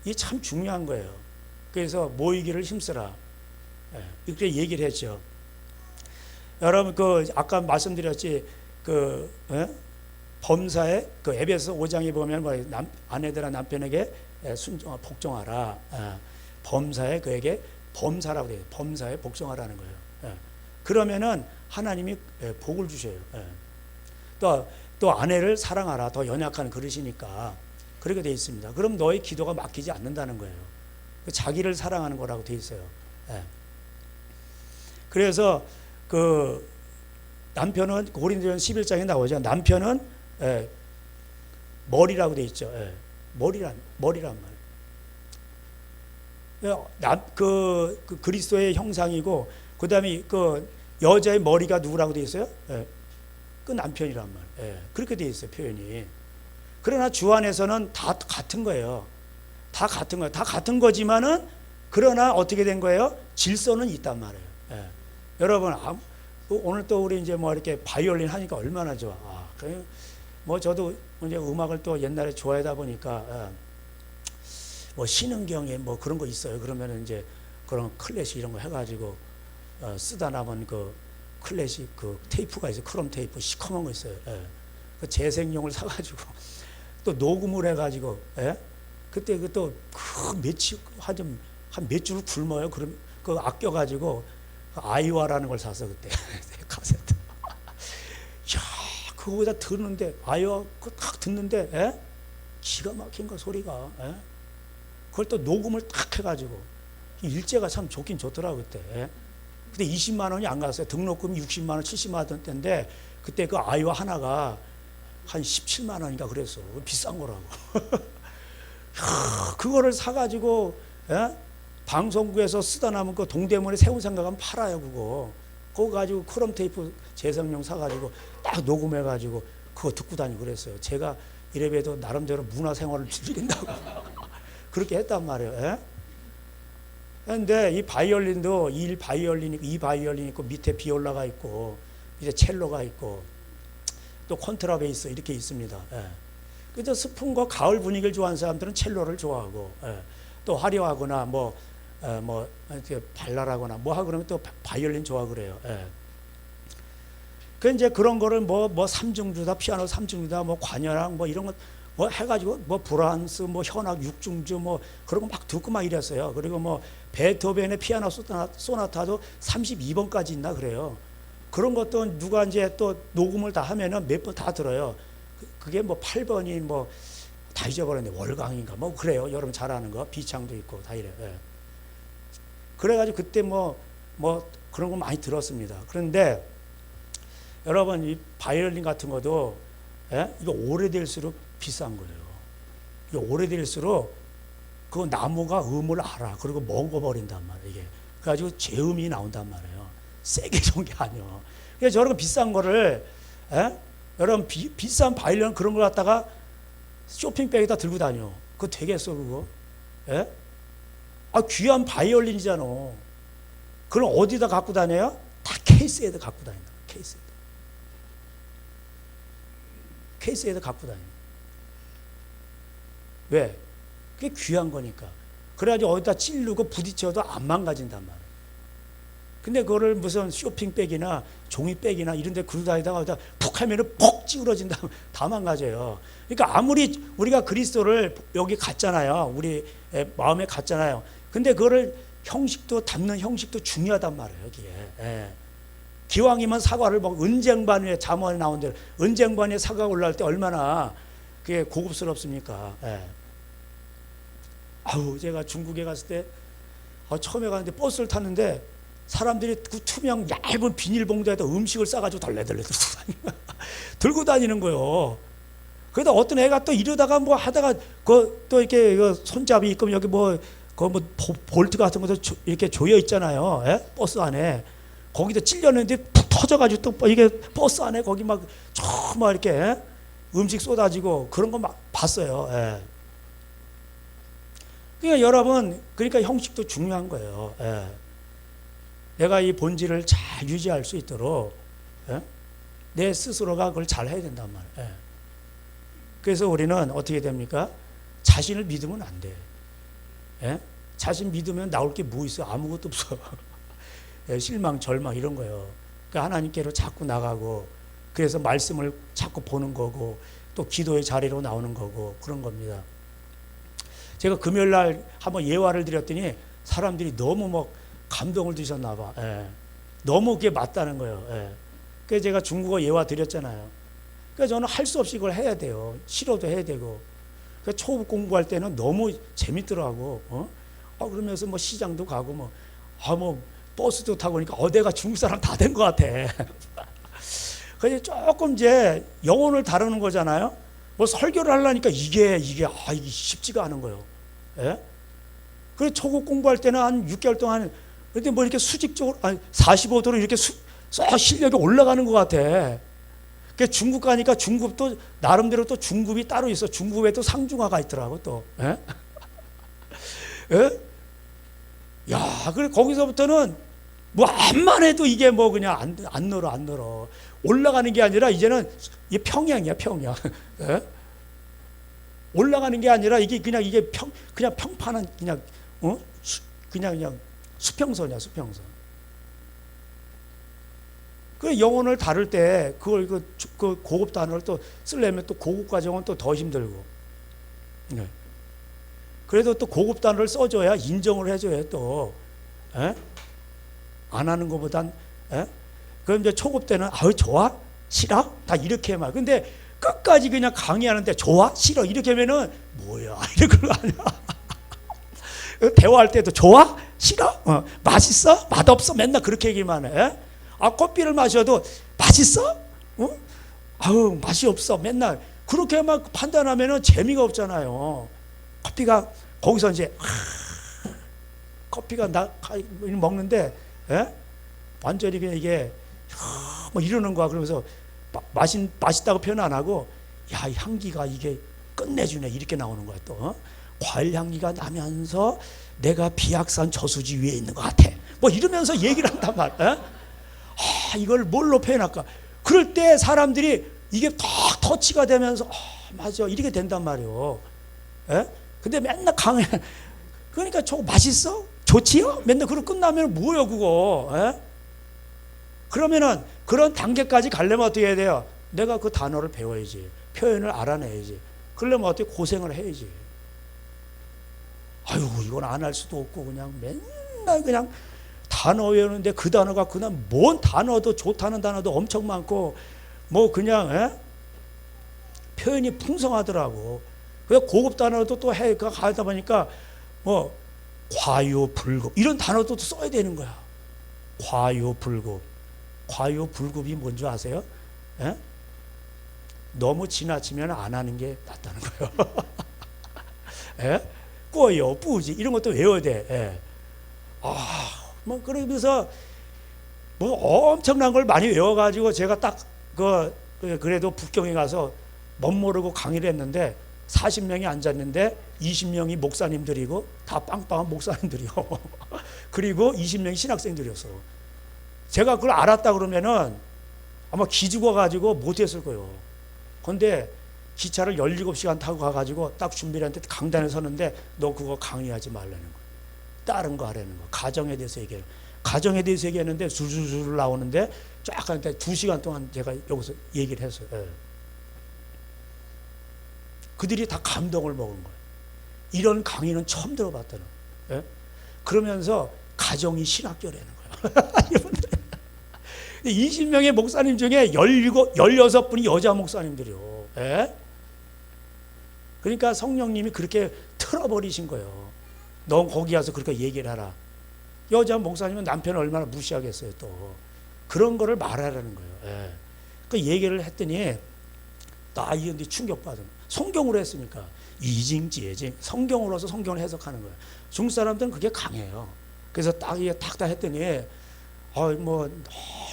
이게 참 중요한 거예요. 그래서 모이기를 힘쓰라. 이렇게 얘기를 했죠. 여러분 아까 말씀드렸지 범사에 에베소 5장에 보면 아내들아 남편에게 복종하라. 범사에 그에게 범사라고 돼요. 범사에 복종하라는 거예요. 그러면은 하나님이 복을 주셔요. 또 아내를 사랑하라. 더 연약한 그릇이니까 그렇게 돼 있습니다. 그럼 너의 기도가 막히지 않는다는 거예요. 자기를 사랑하는 거라고 돼 있어요. 그래서 남편은 고린도전 11장에 나오죠. 남편은 머리라고 돼 있죠. 머리란 말이에요. 그리스도의 형상이고 그다음에 여자의 머리가 누구라고 돼 있어요? 그 남편이란 말. 그렇게 돼 있어요, 표현이. 그러나 주 안에서는 다 같은 거예요. 다 같은 거예요. 다 같은 거지만은 그러나 어떻게 된 거예요? 질서는 있단 말이에요. 여러분 오늘 또 우리 이제 뭐 이렇게 바이올린 하니까 얼마나 좋아. 뭐 저도 이제 음악을 또 옛날에 좋아하다 보니까 뭐 신흥경에 뭐 그런 거 있어요. 그러면은 이제 그런 클래식 이런 거 해가지고 쓰다 남은 클래식 테이프가 있어요. 크롬 테이프 시커먼 거 있어요. 그 재생용을 사가지고 또 녹음을 해가지고, 예? 그때 그또그 며칠 한 몇 줄을 굶어요. 그럼 그 아껴가지고 그 아이와라는 걸 사서 그때 카세트. 야, 그거보다 듣는데 아이와 딱 듣는데, 예? 기가 막힌 거 소리가. 예? 그걸 또 녹음을 딱 해가지고 일제가 참 좋긴 좋더라고 그때. 예? 그때 20만 원이 안 갔어요. 등록금이 60만 원, 70만 원대인데 그때 그 아이와 하나가 한 17만 원인가 그랬어. 비싼 거라고. 그거를 사가지고, 예? 방송국에서 쓰다 남은 거 동대문에 세운상가 가면 팔아요 그거. 그거 가지고 크롬 테이프 재생용 사가지고 딱 녹음해가지고 그거 듣고 다니고 그랬어요. 제가 이래봬도 나름대로 문화생활을 즐긴다고 그렇게 했단 말이에요. 예? 근데 이 바이올린도 이 바이올린 있고 밑에 비올라가 있고 이제 첼로가 있고 또 콘트라베이스 이렇게 있습니다. 예. 그래서 스푼과 가을 분위기를 좋아하는 사람들은 첼로를 좋아하고, 예. 또 화려하거나 뭐 이렇게 발랄하거나 뭐 하고 그러면 또 바이올린 좋아하고 그래요. 예. 그 이제 그런 거를 뭐 삼중주다, 피아노 삼중주다, 뭐 관현악 뭐 이런 거 뭐 해가지고 뭐 브라함스 뭐 현악 육중주 뭐 그런 거 막 듣고 막 이랬어요. 그리고 뭐 베토벤의 피아노 소나타도 32번까지 있나 그래요. 그런 것도 누가 이제 또 녹음을 다 하면은 몇 번 다 들어요. 그게 뭐 8번이 뭐 다 잊어버렸네. 월광인가 뭐 그래요. 여러분 잘 아는 거 비창도 있고 다 이래요. 예. 그래가지고 그때 뭐 그런 거 많이 들었습니다. 그런데 여러분 이 바이올린 같은 것도, 예? 이거 오래될수록 비싼 거예요. 이게 오래될수록 그 나무가 음을 알아. 그리고 먹어버린단 말이에요. 이게 그래가지고 재음이 나온단 말이에요. 세게 좋은 게 아니에요. 그래서 저런 비싼 거를, 예? 여러분 비싼 바이올린 그런 걸 갖다가 쇼핑백에다 들고 다녀. 그거 되겠어 그거? 예? 아 귀한 바이올린이잖아. 그럼 어디다 갖고 다녀요? 다 케이스에다 갖고 다닌다. 케이스에다 갖고 다녀. 왜? 그게 귀한 거니까. 그래가지고 어디다 찌르고 부딪혀도 안 망가진단 말이에요. 근데 그거를 무슨 쇼핑백이나 종이백이나 이런 데 그러고 다니다가 푹 하면은 퍽 찌그러진다. 다 망가져요. 그러니까 아무리 우리가 그리스도를 여기 갖잖아요. 우리 마음에 갖잖아요. 근데 그거를 형식도 담는 형식도 중요하단 말이에요. 여기에. 예. 기왕이면 사과를 은쟁반 위에 잠언에 나온 대로 은쟁반 위에 사과가 올라올 때 얼마나 그게 고급스럽습니까? 예. 아우 제가 중국에 갔을 때 처음에 갔는데 버스를 탔는데 사람들이 그 투명 얇은 비닐봉다에다 음식을 싸가지고 덜레덜레 들고 다니는 거예요. 그러다 어떤 애가 또 이러다가 뭐 하다가 또 이렇게 손잡이 있고 여기 볼트 같은 것도 이렇게 조여 있잖아요. 예? 버스 안에. 거기다 찔렸는데 푹 터져가지고 또 이게 버스 안에 거기 막 이렇게 음식 쏟아지고 그런 거 막 봤어요. 예. 그러니까 여러분, 그러니까 형식도 중요한 거예요. 예. 내가 이 본질을 잘 유지할 수 있도록, 예? 내 스스로가 그걸 잘 해야 된단 말이에요. 예. 그래서 우리는 어떻게 됩니까? 자신을 믿으면 안 돼. 예? 자신 믿으면 나올 게 뭐 있어? 아무것도 없어. 예, 실망, 절망 이런 거예요. 그러니까 하나님께로 자꾸 나가고, 그래서 말씀을 자꾸 보는 거고, 또 기도의 자리로 나오는 거고 그런 겁니다. 제가 금요일 날 한번 예화를 드렸더니 사람들이 너무 막 감동을 드셨나 봐. 예. 너무 그게 맞다는 거예요. 예. 그래서 제가 중국어 예화 드렸잖아요. 그래서 저는 할 수 없이 그걸 해야 돼요. 싫어도 해야 되고. 그래서 초급 공부할 때는 너무 재밌더라고. 그러면서 뭐 시장도 가고 버스도 타고 오니까 내가 중국 사람 다 된 것 같아. 그래서 조금 이제 영혼을 다루는 거잖아요. 뭐 설교를 하려니까 이게 쉽지가 않은 거예요. 예? 그래서 초급 공부할 때는 한 6개월 동안 근데 뭐 이렇게 수직적으로 45도로 이렇게 실력이 올라가는 것 같아. 그 중국 가니까 중급도 나름대로 또 중급이 따로 있어. 중급에 또 상중하가 있더라고 또. 예? 예? 야, 그래 거기서부터는 뭐 암만 해도 이게 뭐 그냥 안 늘어. 올라가는 게 아니라 이제는 이게 평양이야, 평양. 예? 올라가는 게 아니라 이게 그냥 그냥 평판한 그냥 수평선이야, 수평선. 그 영혼을 다룰 때 그걸 그 고급 단어를 또 쓰려면 또 고급 과정은 또 더 힘들고. 네. 그래도 또 고급 단어를 써줘야 인정을 해줘야 또, 에? 안 하는 것보단, 에? 그럼 이제 초급 때는 아유 좋아? 싫어? 다 이렇게 말. 근데 끝까지 그냥 강의하는데 좋아? 싫어? 이렇게 하면은 뭐야? 이런 거 아니야. 대화할 때도 좋아? 싫어? 맛있어? 맛없어? 맨날 그렇게 얘기만 해. 아, 커피를 마셔도 맛있어? 아우 맛이 없어. 맨날 그렇게 막 판단하면은 재미가 없잖아요. 커피가 거기서 이제 커피가 나 먹는데 완전히 그냥 이게 뭐 이러는 거야. 그러면서 맛있다고 표현 안 하고 야, 이 향기가 이게 끝내주네 이렇게 나오는 거야. 또 과일 향기가 나면서 내가 비약산 저수지 위에 있는 것 같아. 뭐 이러면서 얘기를 한단 말이야. 이걸 뭘로 표현할까? 그럴 때 사람들이 이게 딱 터치가 되면서 맞아 이렇게 된단 말이에요. 근데 맨날 강해. 그러니까 저거 맛있어? 좋지요? 맨날 그러고 끝나면 뭐예요 그거? 그러면은 그런 단계까지 가려면 어떻게 해야 돼요? 내가 그 단어를 배워야지. 표현을 알아내야지. 그러려면 어떻게 고생을 해야지. 아유 이건 안 할 수도 없고 그냥 맨날 그냥 단어 외우는데 그 단어가 그냥 뭔 단어도 좋다는 단어도 엄청 많고 뭐 그냥 표현이 풍성하더라고. 그래서 고급 단어도 또 해 가다 보니까 뭐 과유불급 이런 단어도 또 써야 되는 거야. 과유불급. 과유불급이 뭔지 아세요? 너무 지나치면 안 하는 게 낫다는 거예요. 꼬여, 뿌지 이런 것도 외워야 돼. 뭐 그러면서 뭐 엄청난 걸 많이 외워가지고 제가 딱 그래도 북경에 가서 멋모르고 강의를 했는데 40명이 앉았는데 20명이 목사님들이고 다 빵빵한 목사님들이요. 그리고 20명이 신학생들이었어. 제가 그걸 알았다 그러면은 아마 기죽어가지고 못했을 거예요. 그런데 기차를 17시간 타고 가가지고 딱 준비를 했는데 강단에 서는데 너 그거 강의하지 말라는 거야. 다른 거 하라는 거. 가정에 대해서 얘기해요. 가정에 대해서 얘기했는데 줄줄줄 나오는데 쫙 하는데 2시간 동안 제가 여기서 얘기를 했어요. 그들이 다 감동을 먹은 거예요. 이런 강의는 처음 들어봤다는 거예요. 그러면서 가정이 신학교라는 거예요. 20명의 목사님 중에 16분이 여자 목사님들이요. 그러니까 성령님이 그렇게 틀어버리신 거예요. 넌 거기 가서 그렇게 얘기를 하라. 여자 목사님은 남편을 얼마나 무시하겠어요. 또 그런 거를 말하라는 거예요. 그 얘기를 했더니 나 이런데 충격받은 거예요. 성경으로 했으니까 이징지혜징 성경으로서 성경을 해석하는 거예요. 중국 사람들은 그게 강해요. 그래서 딱 했더니 뭐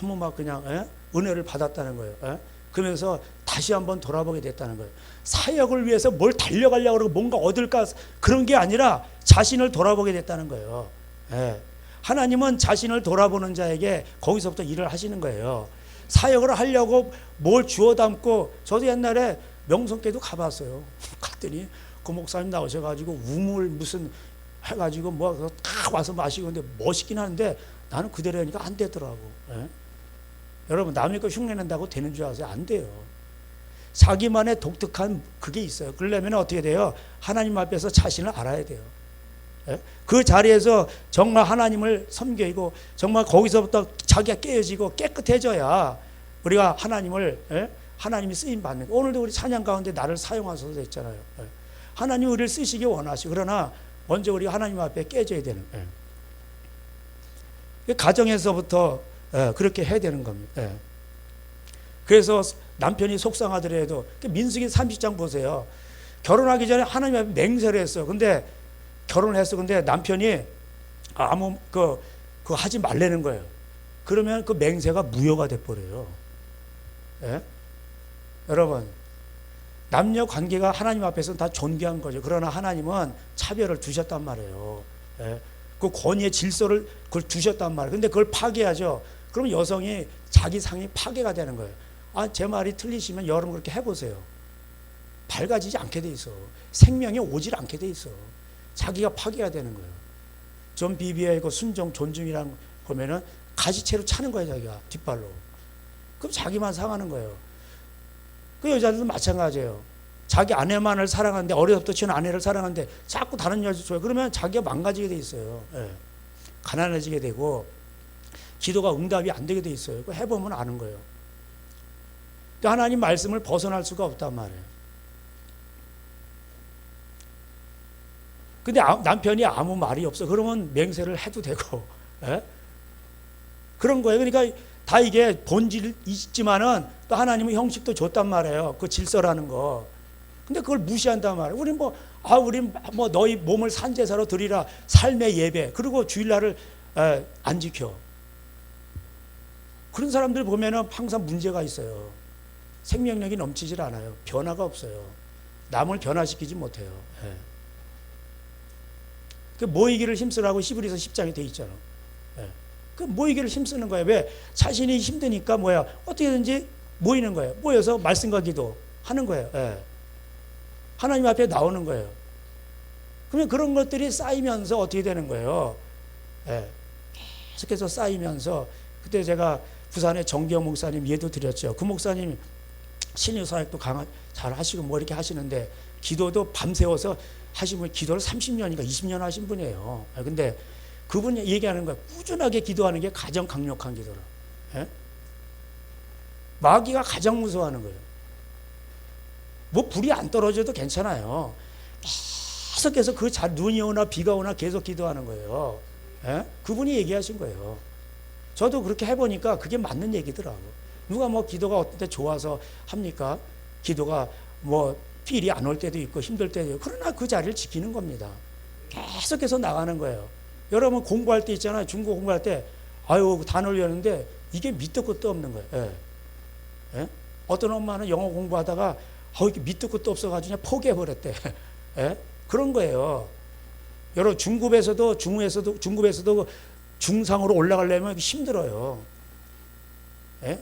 너무 막 그냥 은혜를 받았다는 거예요. 그러면서 다시 한번 돌아보게 됐다는 거예요. 사역을 위해서 뭘 달려가려고 그러고 뭔가 얻을까 그런 게 아니라 자신을 돌아보게 됐다는 거예요. 하나님은 자신을 돌아보는 자에게 거기서부터 일을 하시는 거예요. 사역을 하려고 뭘 주워 담고 저도 옛날에 명성교회도 가봤어요. 갔더니 그 목사님 나오셔가지고 우물 무슨 해가지고 뭐 딱 와서 마시고 근데 멋있긴 하는데 나는 그대로 하니까 안 되더라고. 여러분 남의 거 흉내낸다고 되는 줄 아세요? 안 돼요. 자기만의 독특한 그게 있어요. 그러려면 어떻게 돼요? 하나님 앞에서 자신을 알아야 돼요. 그 자리에서 정말 하나님을 섬기고 정말 거기서부터 자기가 깨어지고 깨끗해져야 우리가 하나님이 쓰임 받는 거예요. 오늘도 우리 찬양 가운데 나를 사용하소서 했잖아요. 하나님 우리를 쓰시기 원하시고 그러나 먼저 우리 하나님 앞에 깨져야 되는 거예요. 가정에서부터 그렇게 해야 되는 겁니다. 그래서 남편이 속상하더라도 민수기 30장 보세요. 결혼하기 전에 하나님 앞에 맹세를 했어요. 근데 결혼을 했어. 근데 남편이 아무 그 하지 말라는 거예요. 그러면 그 맹세가 무효가 돼 버려요. 여러분 남녀 관계가 하나님 앞에서는 다 존귀한 거죠. 그러나 하나님은 차별을 두셨단 말이에요. 그 권위의 질서를 그걸 두셨단 말이에요. 근데 그걸 파괴하죠. 그러면 여성이 자기 상이 파괴가 되는 거예요. 제 말이 틀리시면 여러분 그렇게 해보세요. 밝아지지 않게 돼 있어. 생명이 오질 않게 돼 있어. 자기가 파괴가 되는 거예요. 존 비비의 그 순종 존중이란 거면은 가지채로 차는 거예요. 자기가 뒷발로. 그럼 자기만 상하는 거예요. 그 여자들도 마찬가지예요. 자기 아내만을 사랑하는데, 어려서부터 지은 아내를 사랑하는데 자꾸 다른 여자 좋아해. 그러면 자기가 망가지게 돼 있어요. 예. 가난해지게 되고 기도가 응답이 안 되게 돼 있어요. 그거 해보면 아는 거예요. 하나님 말씀을 벗어날 수가 없단 말이에요. 근데 남편이 아무 말이 없어. 그러면 맹세를 해도 되고, 예? 그런 거예요. 그러니까 다 이게 본질이 있지만은 또 하나님은 형식도 줬단 말이에요. 그 질서라는 거. 근데 그걸 무시한단 말이에요. 우린 너희 몸을 산제사로 드리라. 삶의 예배. 그리고 주일날을 안 지켜. 그런 사람들 보면은 항상 문제가 있어요. 생명력이 넘치질 않아요. 변화가 없어요. 남을 변화시키지 못해요. 예. 그 모이기를 힘쓰라고 히브리서 10장에 돼 있잖아. 예. 그 모이기를 힘쓰는 거예요. 왜? 자신이 힘드니까 어떻게든지 모이는 거예요. 모여서 말씀과 기도 하는 거예요. 예. 하나님 앞에 나오는 거예요. 그러면 그런 것들이 쌓이면서 어떻게 되는 거예요? 예. 계속해서 쌓이면서, 그때 제가 부산에 정기영 목사님 예도 드렸죠. 그 목사님 신유사역도 잘 하시고 이렇게 하시는데, 기도도 밤새워서 하시면 기도를 30년인가 20년 하신 분이에요. 근데 그분이 얘기하는 거야. 꾸준하게 기도하는 게 가장 강력한 기도라. 예? 마귀가 가장 무서워하는 거예요. 불이 안 떨어져도 괜찮아요. 계속해서 눈이 오나 비가 오나 계속 기도하는 거예요. 예? 그분이 얘기하신 거예요. 저도 그렇게 해보니까 그게 맞는 얘기더라고. 누가 기도가 어떤 때 좋아서 합니까? 기도가 필이 안 올 때도 있고 힘들 때도 있고, 그러나 그 자리를 지키는 겁니다. 계속해서 나가는 거예요. 여러분 공부할 때 있잖아요. 중국 공부할 때 단어를 외우는데 이게 밑도 끝도 없는 거예요. 예? 예? 어떤 엄마는 영어 공부하다가 이게 밑도 끝도 없어가지고 그냥 포기해버렸대. 예? 그런 거예요. 여러분 중급에서도 중상으로 올라가려면 힘들어요. 예?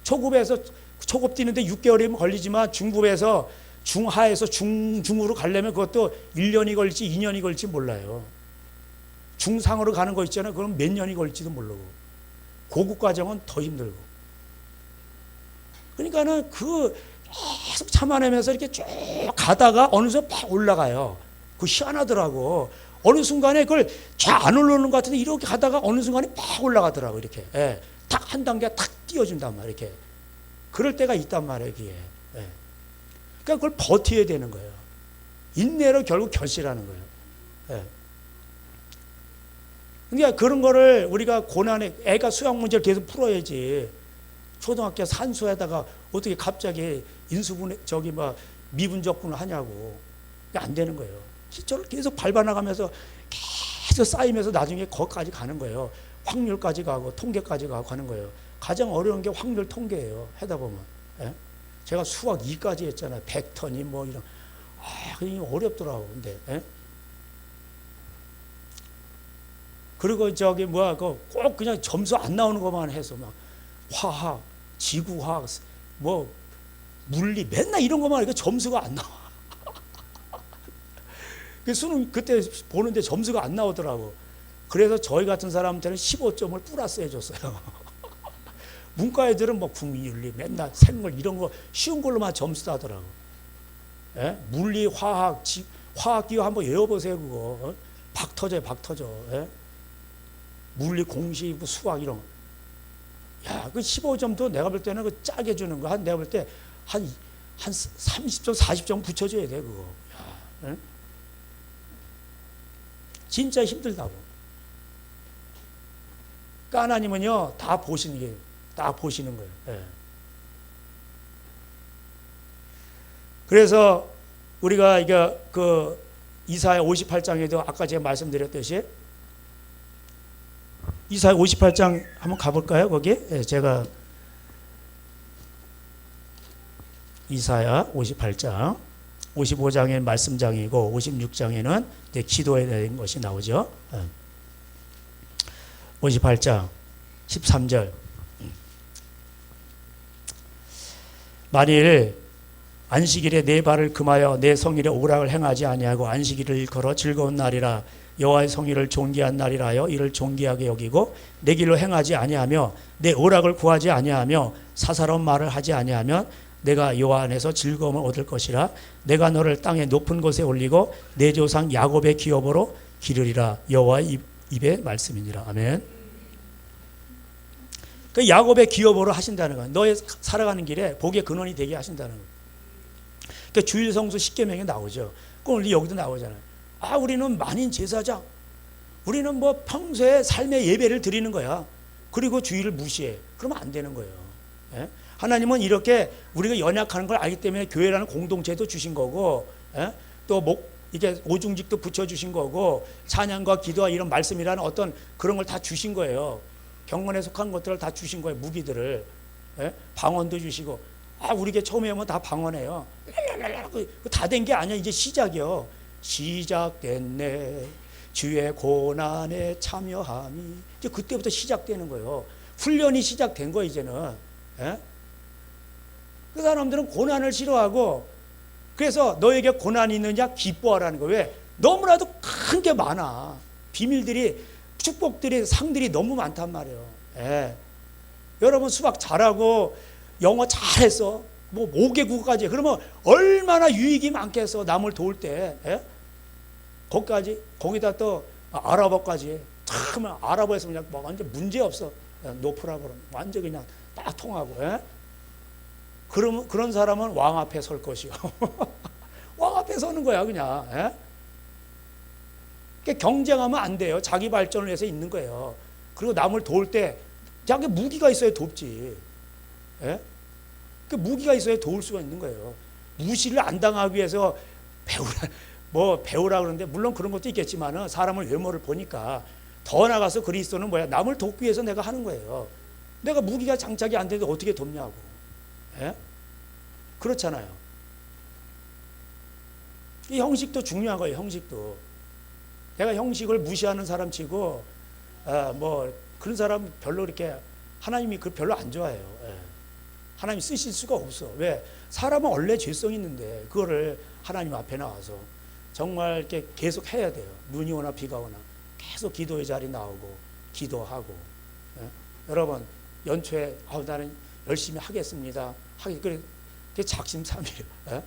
초급 뛰는데 6개월이면 걸리지만 중급에서 중하에서 중으로 가려면 그것도 1년이 걸릴지 2년이 걸릴지 몰라요. 중상으로 가는 거 있잖아요. 그럼 몇 년이 걸릴지도 모르고. 고급 과정은 더 힘들고. 그러니까는 계속 참아내면서 이렇게 쭉 가다가 어느 순간 팍 올라가요. 그거 희한하더라고. 어느 순간에 그걸 잘 안 올라오는 것 같은데 이렇게 가다가 어느 순간에 팍 올라가더라고. 이렇게. 예. 딱 한 단계 탁 띄워준단 말이에요. 이렇게. 그럴 때가 있단 말이에요. 이게. 예. 그러니까 그걸 버텨야 되는 거예요. 인내로 결국 결실하는 거예요. 예. 그러니까 그런 거를 우리가 고난에, 애가 수학 문제를 계속 풀어야지. 초등학교 산수에다가 어떻게 갑자기 미분적분을 하냐고. 안 되는 거예요. 기초를 계속 밟아나가면서 계속 쌓이면서 나중에 거기까지 가는 거예요. 확률까지 가고 통계까지 가는 거예요. 가장 어려운 게 확률 통계예요. 하다 보면. 예? 제가 수학 2까지 했잖아요. 벡터니 이런. 그게 어렵더라고. 근데. 예? 그리고 꼭 그냥 점수 안 나오는 것만 해서 화학, 지구화학, 물리 맨날 이런 것만 하니까 점수가 안 나와. 그 수능 그때 보는데 점수가 안 나오더라고. 그래서 저희 같은 사람한테는 15점을 플러스 해줬어요. 문과 애들은 국민윤리, 맨날 생물 이런 거 쉬운 걸로만 점수 따더라고. 예? 물리, 화학, 화학기호 한번 외워보세요. 그거 박 터져요, 박 터져. 예? 물리, 공식, 수학 이런 거. 야, 그 15점도 내가 볼 때는 그 짜게 주는 거 내가 볼 때 한 30점, 40점 붙여줘야 돼 그거. 야, 예? 진짜 힘들다고. 그러니까 하나님은요 다 보시는 거예요. 예. 그래서 우리가 이사야 58장에도 아까 제가 말씀드렸듯이 이사야 58장 한번 가볼까요? 거기 제가 이사야 58장 55장에는 말씀장이고 56장에는 기도에 대한 것이 나오죠. 58장 13절 만일 안식일에 내 발을 금하여 내 성일에 오락을 행하지 아니하고 안식일을 일컬어 즐거운 날이라 여호와의 성일을 존귀한 날이라 하여 이를 존귀하게 여기고 내 길로 행하지 아니하며 내 오락을 구하지 아니하며 사사로운 말을 하지 아니하면 내가 여호와 안에서 즐거움을 얻을 것이라. 내가 너를 땅의 높은 곳에 올리고 내 조상 야곱의 기업으로 기르리라. 여호와의 입의 말씀이니라. 아멘. 그 야곱의 기업으로 하신다는 거예요. 너의 살아가는 길에 복의 근원이 되게 하신다는 거예요. 그러니까 주일 성수 십계명에 나오죠. 그 우리 여기도 나오잖아요. 아, 우리는 만인 제사장. 우리는 뭐 평소에 삶의 예배를 드리는 거야. 그리고 주일을 무시해. 그러면 안 되는 거예요. 예? 하나님은 이렇게 우리가 연약하는 걸 알기 때문에 교회라는 공동체도 주신 거고, 예? 또 이게 오중직도 붙여주신 거고, 찬양과 기도와 이런 말씀이라는 어떤 그런 걸 다 주신 거예요. 경건에 속한 것들을 다 주신 거예요. 무기들을. 예? 방언도 주시고. 아, 우리 게 처음에 오면 다 방언해요. 다 된 게 아니야. 이제 시작이요. 시작됐네. 주의 고난에 참여함이. 이제 그때부터 시작되는 거예요. 훈련이 시작된 거 이제는. 예? 그 사람들은 고난을 싫어하고, 그래서 너에게 고난이 있느냐 기뻐하라는 거예요. 왜? 너무나도 큰 게 많아. 비밀들이, 축복들이, 상들이 너무 많단 말이에요. 예. 여러분 수학 잘하고 영어 잘했어. 뭐 5개국어까지. 그러면 얼마나 유익이 많겠어. 남을 도울 때. 예? 거기다 또 아랍어까지. 참 아랍어에서 그냥 뭐 완전 문제 없어. 노프라 그러면 완전 그냥 딱 통하고. 예? 그런 사람은 왕 앞에 설 것이요. 왕 앞에 서는 거야 그냥. 예? 그러니까 경쟁하면 안 돼요. 자기 발전을 위해서 있는 거예요. 그리고 남을 도울 때 자기 무기가 있어야 돕지. 예? 그 무기가 있어야 도울 수가 있는 거예요. 무시를 안 당하기 위해서 배우라 그러는데, 물론 그런 것도 있겠지만은 사람을 외모를 보니까 더 나가서 그리스도는 뭐야? 남을 돕기 위해서 내가 하는 거예요. 내가 무기가 장착이 안 되는데 어떻게 돕냐고. 예? 그렇잖아요. 이 형식도 중요한 거예요. 형식도. 내가 형식을 무시하는 사람 치고 뭐 그런 사람 별로 이렇게 하나님이 별로 안 좋아해요. 예. 하나님이 쓰실 수가 없어. 왜? 사람은 원래 죄성이 있는데 그거를 하나님 앞에 나와서 정말 이렇게 계속 해야 돼요. 눈이 오나 비가 오나 계속 기도의 자리 나오고 기도하고. 예? 여러분 연초에 나는 열심히 하겠습니다. 그게 작심삼일. 예?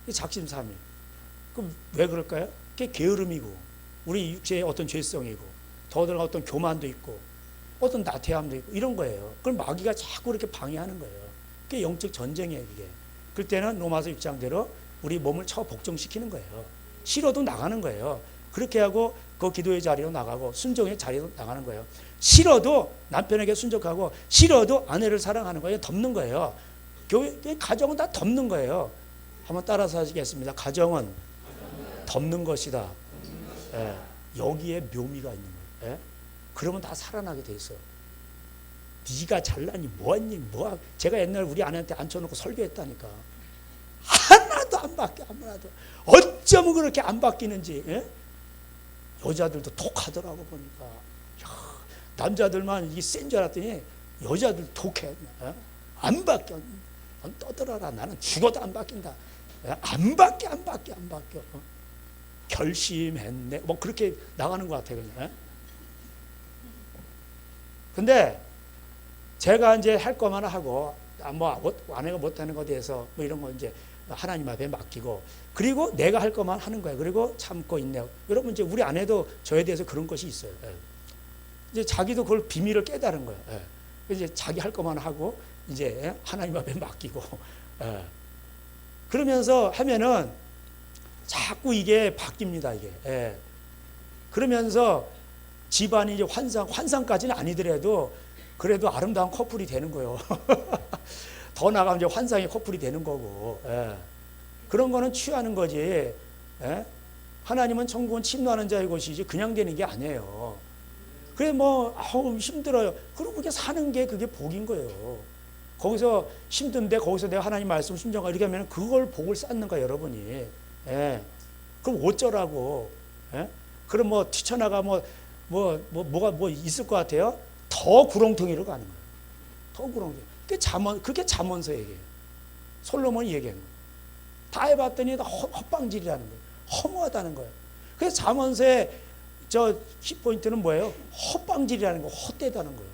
그게 작심삼일. 그럼 왜 그럴까요? 그게 게으름이고 우리 육체의 어떤 죄성이고 더더나 어떤 교만도 있고 어떤 나태함도 있고 이런 거예요. 그걸 마귀가 자꾸 이렇게 방해하는 거예요. 그게 영적 전쟁이에요. 그게. 그럴 때는 로마서 6장대로 우리 몸을 복종시키는 거예요. 싫어도 나가는 거예요. 그렇게 하고 그 기도의 자리로 나가고 순종의 자리로 나가는 거예요. 싫어도 남편에게 순종하고 싫어도 아내를 사랑하는 거예요. 덮는 거예요. 가정은 다 덮는 거예요. 한번 따라서 하시겠습니다. 가정은 덮는 것이다. 예, 여기에 묘미가 있는 거예요. 예? 그러면 다 살아나게 돼 있어요. 네가 잘나니 뭐하니 제가 옛날 우리 아내한테 앉혀놓고 설교했다니까. 하나도 안 바뀌어. 아무나도. 어쩌면 그렇게 안 바뀌는지. 예? 여자들도 독하더라고 보니까. 야, 남자들만 이게 센 줄 알았더니 여자들 독해. 예? 안 바뀌어. 떠들어라. 나는 죽어도 안 바뀐다. 예? 안 바뀌어. 결심했네. 뭐 그렇게 나가는 것 같아요. 그냥. 예? 근데 제가 이제 할 것만 하고 뭐 아내가 못하는 것에 대해서 뭐 이런 거 이제 하나님 앞에 맡기고, 그리고 내가 할 것만 하는 거예요. 그리고 참고 있네요. 여러분 이제 우리 아내도 저에 대해서 그런 것이 있어요. 예. 이제 자기도 그걸 비밀을 깨달은 거예요. 예. 이제 자기 할 것만 하고 이제 하나님 앞에 맡기고. 예. 그러면서 하면은 자꾸 이게 바뀝니다. 이게. 예. 그러면서 집안이 이제 환상까지는 아니더라도 그래도 아름다운 커플이 되는 거예요. 더 나가면 이제 환상의 커플이 되는 거고. 예. 그런 거는 취하는 거지. 예? 하나님은 천국은 침노하는 자의 곳이지 그냥 되는 게 아니에요. 그래 뭐 힘들어요. 그리고 그게 사는 게 그게 복인 거예요. 거기서 힘든데 거기서 내가 하나님 말씀 순종하고 이렇게 하면 그걸 복을 쌓는 거야 여러분이. 예. 그럼 어쩌라고. 예? 그럼 뭐 튀쳐나가 뭐가 있을 것 같아요? 더 구렁텅이로 가는 거예요. 더 구렁텅이. 그게 잠언서 얘기예요. 솔로몬이 얘기하는 거예요. 다 해봤더니 헛방질이라는 거예요. 허무하다는 거예요. 그래서 잠언서의 저 키포인트는 뭐예요? 헛방질이라는 거, 헛되다는 거예요.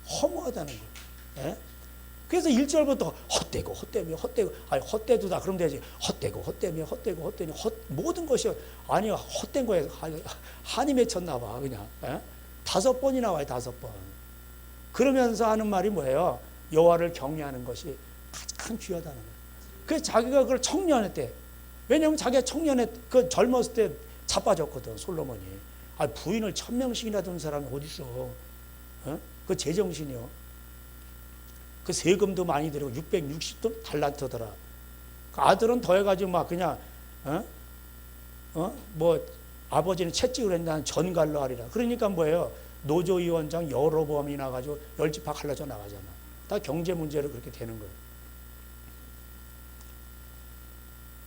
허무하다는 거예요. 예? 그래서 1절부터 헛되고 헛되며 헛되고, 아니 헛되도다 그러면 되지. 헛되고 헛되며 헛되고 헛되니 모든 것이 아니 헛된 거에 한이 맺혔나 봐 그냥. 5번이 나와요. 5번. 그러면서 하는 말이 뭐예요? 여호와를 경외하는 것이 가장 귀하다는 거예요. 그래서 자기가 그걸 청년할 때, 왜냐하면 자기가 청년에 그 젊었을 때 자빠졌거든 솔로몬이. 아 부인을 1000명씩이나 둔 사람이 어디 있어? 그 제정신이요. 그 세금도 많이 들이고 660돈 달란트더라. 그 아들은 더해가지고 막 그냥 뭐 아버지는 채찍을 했다는 전갈로 하리라. 그러니까 뭐예요? 노조위원장 여로보암이 나가지고 열지파 갈라져 나가잖아. 다 경제 문제로 그렇게 되는 거예요.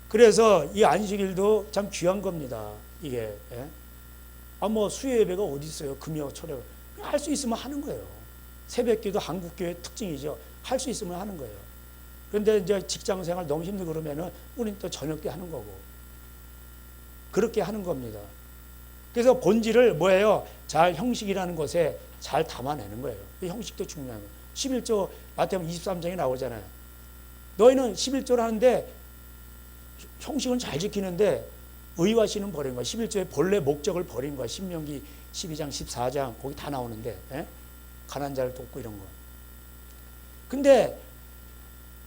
그래서 이 안식일도 참 귀한 겁니다. 이게 뭐 수요 예배가 어디 있어요? 금요 철회 할 수 있으면 하는 거예요. 새벽기도 한국교회 특징이죠. 할 수 있으면 하는 거예요. 그런데 이제 직장생활 너무 힘들고 그러면은 우리는 또 저녁 때 하는 거고 그렇게 하는 겁니다. 그래서 본질을 뭐예요? 잘 형식이라는 것에 잘 담아내는 거예요. 형식도 중요한 거예요. 11조 마태복음 23장에 나오잖아요. 너희는 11조를 하는데 형식은 잘 지키는데 의와시는 버린 거야. 11조의 본래 목적을 버린 거야. 신명기 12장 14장 거기 다 나오는데 가난한 자를 돕고 이런 거. 근데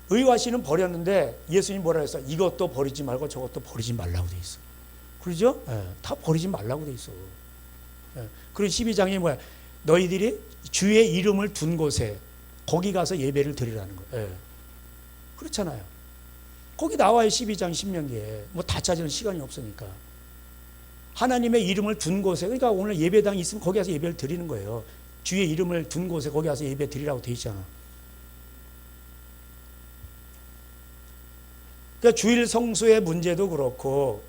의와시는 버렸는데 예수님 뭐라 했어? 이것도 버리지 말고 저것도 버리지 말라고 돼 있어. 그러죠? 다 버리지 말라고 돼 있어. 그리고 12장에 뭐야? 너희들이 주의 이름을 둔 곳에 거기 가서 예배를 드리라는 거예요. 그렇잖아요. 거기 나와요. 12장 신명기에. 뭐 다 찾으는 시간이 없으니까. 하나님의 이름을 둔 곳에, 그러니까 오늘 예배당이 있으면 거기 가서 예배를 드리는 거예요. 주의 이름을 둔 곳에 거기 가서 예배 드리라고 돼 있잖아. 그러니까 주일 성수의 문제도 그렇고,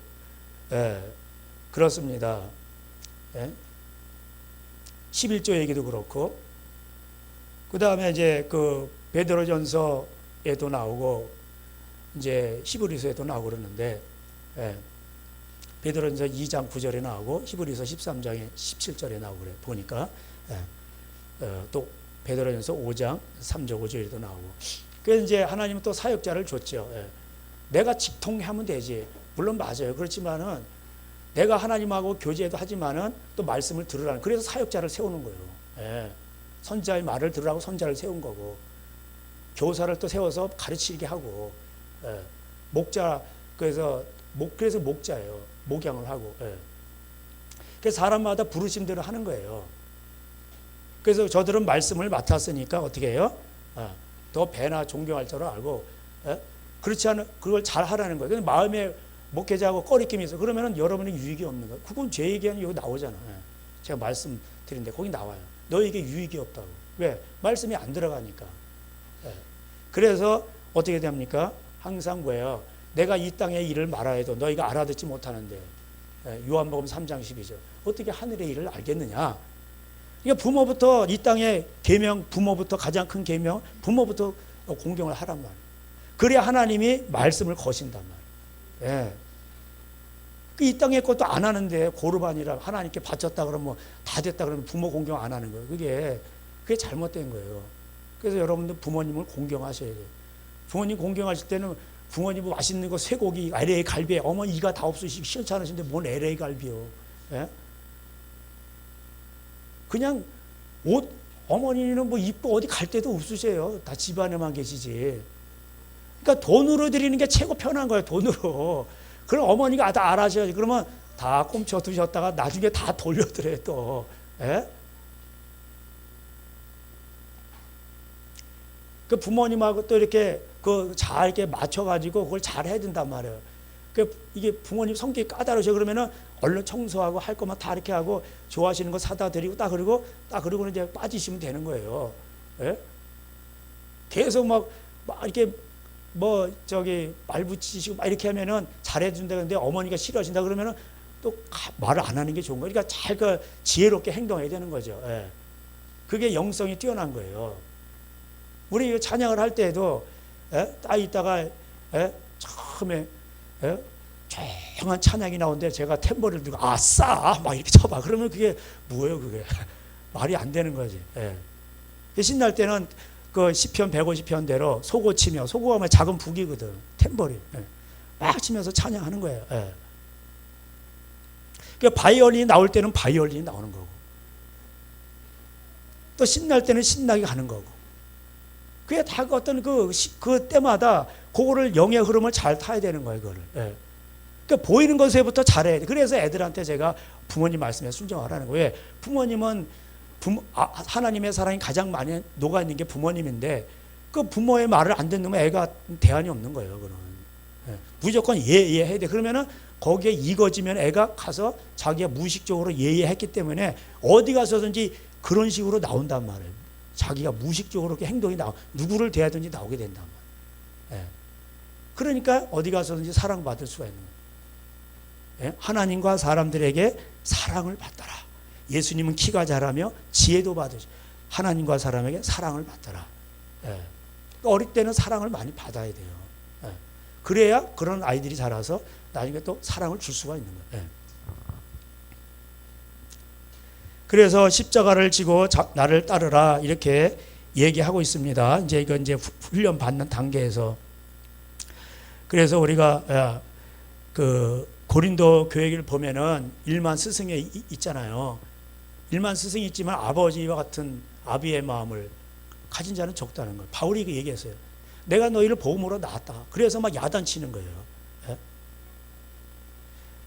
그렇습니다. 11조 얘기도 그렇고, 그 다음에 이제 그 베드로전서에도 나오고, 이제 히브리서에도 나오고 그러는데, 베드로전서 2장 9절에 나오고 히브리서 13장에 17절에 나오고 그래 보니까 또 베드로전서 5장 3절 5절에도 나오고. 그래서 이제 하나님은 또 사역자를 줬죠. 내가 직통하면 되지. 물론 맞아요. 그렇지만은 내가 하나님하고 교제도 하지만은 또 말씀을 들으라는. 그래서 사역자를 세우는 거예요. 선지자의 말을 들으라고 선지자를 세운 거고, 교사를 또 세워서 가르치게 하고, 목자 그래서 목자예요. 목양을 하고. 그래서 사람마다 부르신 대로 하는 거예요. 그래서 저들은 말씀을 맡았으니까 어떻게 해요? 더 배나 존경할 줄 알고, 그렇지 않은 그걸 잘 하라는 거예요. 근데 마음에 목회자하고 꺼리낌이 있어. 그러면은 여러분에게 유익이 없는 거예요. 그건 제 얘기는 여기 나오잖아. 제가 말씀드린데 거기 나와요. 너에게 유익이 없다고. 왜? 말씀이 안 들어가니까. 그래서 어떻게 됩니까? 항상 뭐예요? 내가 이 땅의 일을 말하야 해도 너희가 알아듣지 못하는데, 요한복음 3장 12절 어떻게 하늘의 일을 알겠느냐? 그러니까 부모부터 이 땅의 계명, 부모부터 가장 큰 계명, 부모부터 공경을 하란 말이에요. 그래야 하나님이 말씀을 거신단 말이에요. 이 땅의 것도 안 하는데 고르반이라 하나님께 바쳤다 그러면 뭐 다 됐다 그러면 부모 공경 안 하는 거예요. 그게 잘못된 거예요. 그래서 여러분들 부모님을 공경하셔야 돼요. 부모님 공경하실 때는 부모님 맛있는 거 쇠고기, LA 갈비, 어머니 이가 다 없으시고 싫지 않으신데 뭔 LA 갈비요? 그냥 옷 어머니는 뭐 입고 어디 갈 데도 없으세요. 다 집안에만 계시지. 그러니까 돈으로 드리는 게 최고 편한 거예요. 돈으로. 그럼 어머니가 다 알아셔야지. 그러면 다 꼼쳐 두셨다가 나중에 다 돌려드려요 또. 그 부모님하고 또 이렇게 잘 이렇게 맞춰가지고 그걸 잘 해야 된단 말이에요. 이게 부모님 성격이 까다로우셔. 그러면은 얼른 청소하고 할 것만 다 이렇게 하고 좋아하시는 거 사다 드리고 그리고 이제 빠지시면 되는 거예요. 계속 막 이렇게 말 붙이시고 막 이렇게 하면은 잘해준다. 근데 어머니가 싫어하신다 그러면은 또 말을 안 하는 게 좋은 거예요. 그러니까 잘 지혜롭게 행동해야 되는 거죠. 그게 영성이 뛰어난 거예요. 우리 찬양을 할 때에도 딱 있다가 처음에 조용한 찬양이 나오는데 제가 탬버리를 들고 아싸 막 이렇게 쳐봐. 그러면 그게 뭐예요? 그게 말이 안 되는 거지. 신날 때는 그 시편 150편대로 소고 치며, 소고가 뭐 작은 북이거든. 탬버린. 예. 막 치면서 찬양하는 거예요. 예. 그러니까 바이올린이 나올 때는 바이올린이 나오는 거고, 또 신날 때는 신나게 가는 거고. 그게 다 어떤 그 때마다 그거를 영의 흐름을 잘 타야 되는 거예요, 그거를. 예. 그러니까 보이는 것에부터 잘해야 돼. 그래서 애들한테 제가 부모님 말씀에 순종하라는 거예요. 왜? 부모님은 하나님의 사랑이 가장 많이 녹아있는 게 부모님인데, 그 부모의 말을 안 듣는 건 애가 대안이 없는 거예요, 그거는. 예. 무조건 예예 해야 돼. 그러면은 거기에 익어지면 애가 가서 자기가 무의식적으로 예예 했기 때문에 어디 가서든지 그런 식으로 나온단 말이에요. 자기가 무의식적으로 행동이 누구를 대하든지 나오게 된단 말이에요. 예. 그러니까 어디 가서든지 사랑받을 수가 있는 거예요. 예? 하나님과 사람들에게 사랑을 받더라. 예수님은 키가 자라며 지혜도 받으시. 하나님과 사람에게 사랑을 받더라. 예. 어릴 때는 사랑을 많이 받아야 돼요. 예. 그래야 그런 아이들이 자라서 나중에 또 사랑을 줄 수가 있는 거예요. 예. 그래서 십자가를 지고 나를 따르라 이렇게 얘기하고 있습니다. 이제 이건 이제 훈련 받는 단계에서. 그래서 우리가 그 고린도 교회를 보면은 일만 스승이 있잖아요. 일만 스승이 있지만 아버지와 같은 아비의 마음을 가진 자는 적다는 거예요. 바울이 그 얘기했어요. 내가 너희를 복음으로 낳았다. 그래서 막 야단치는 거예요. 예?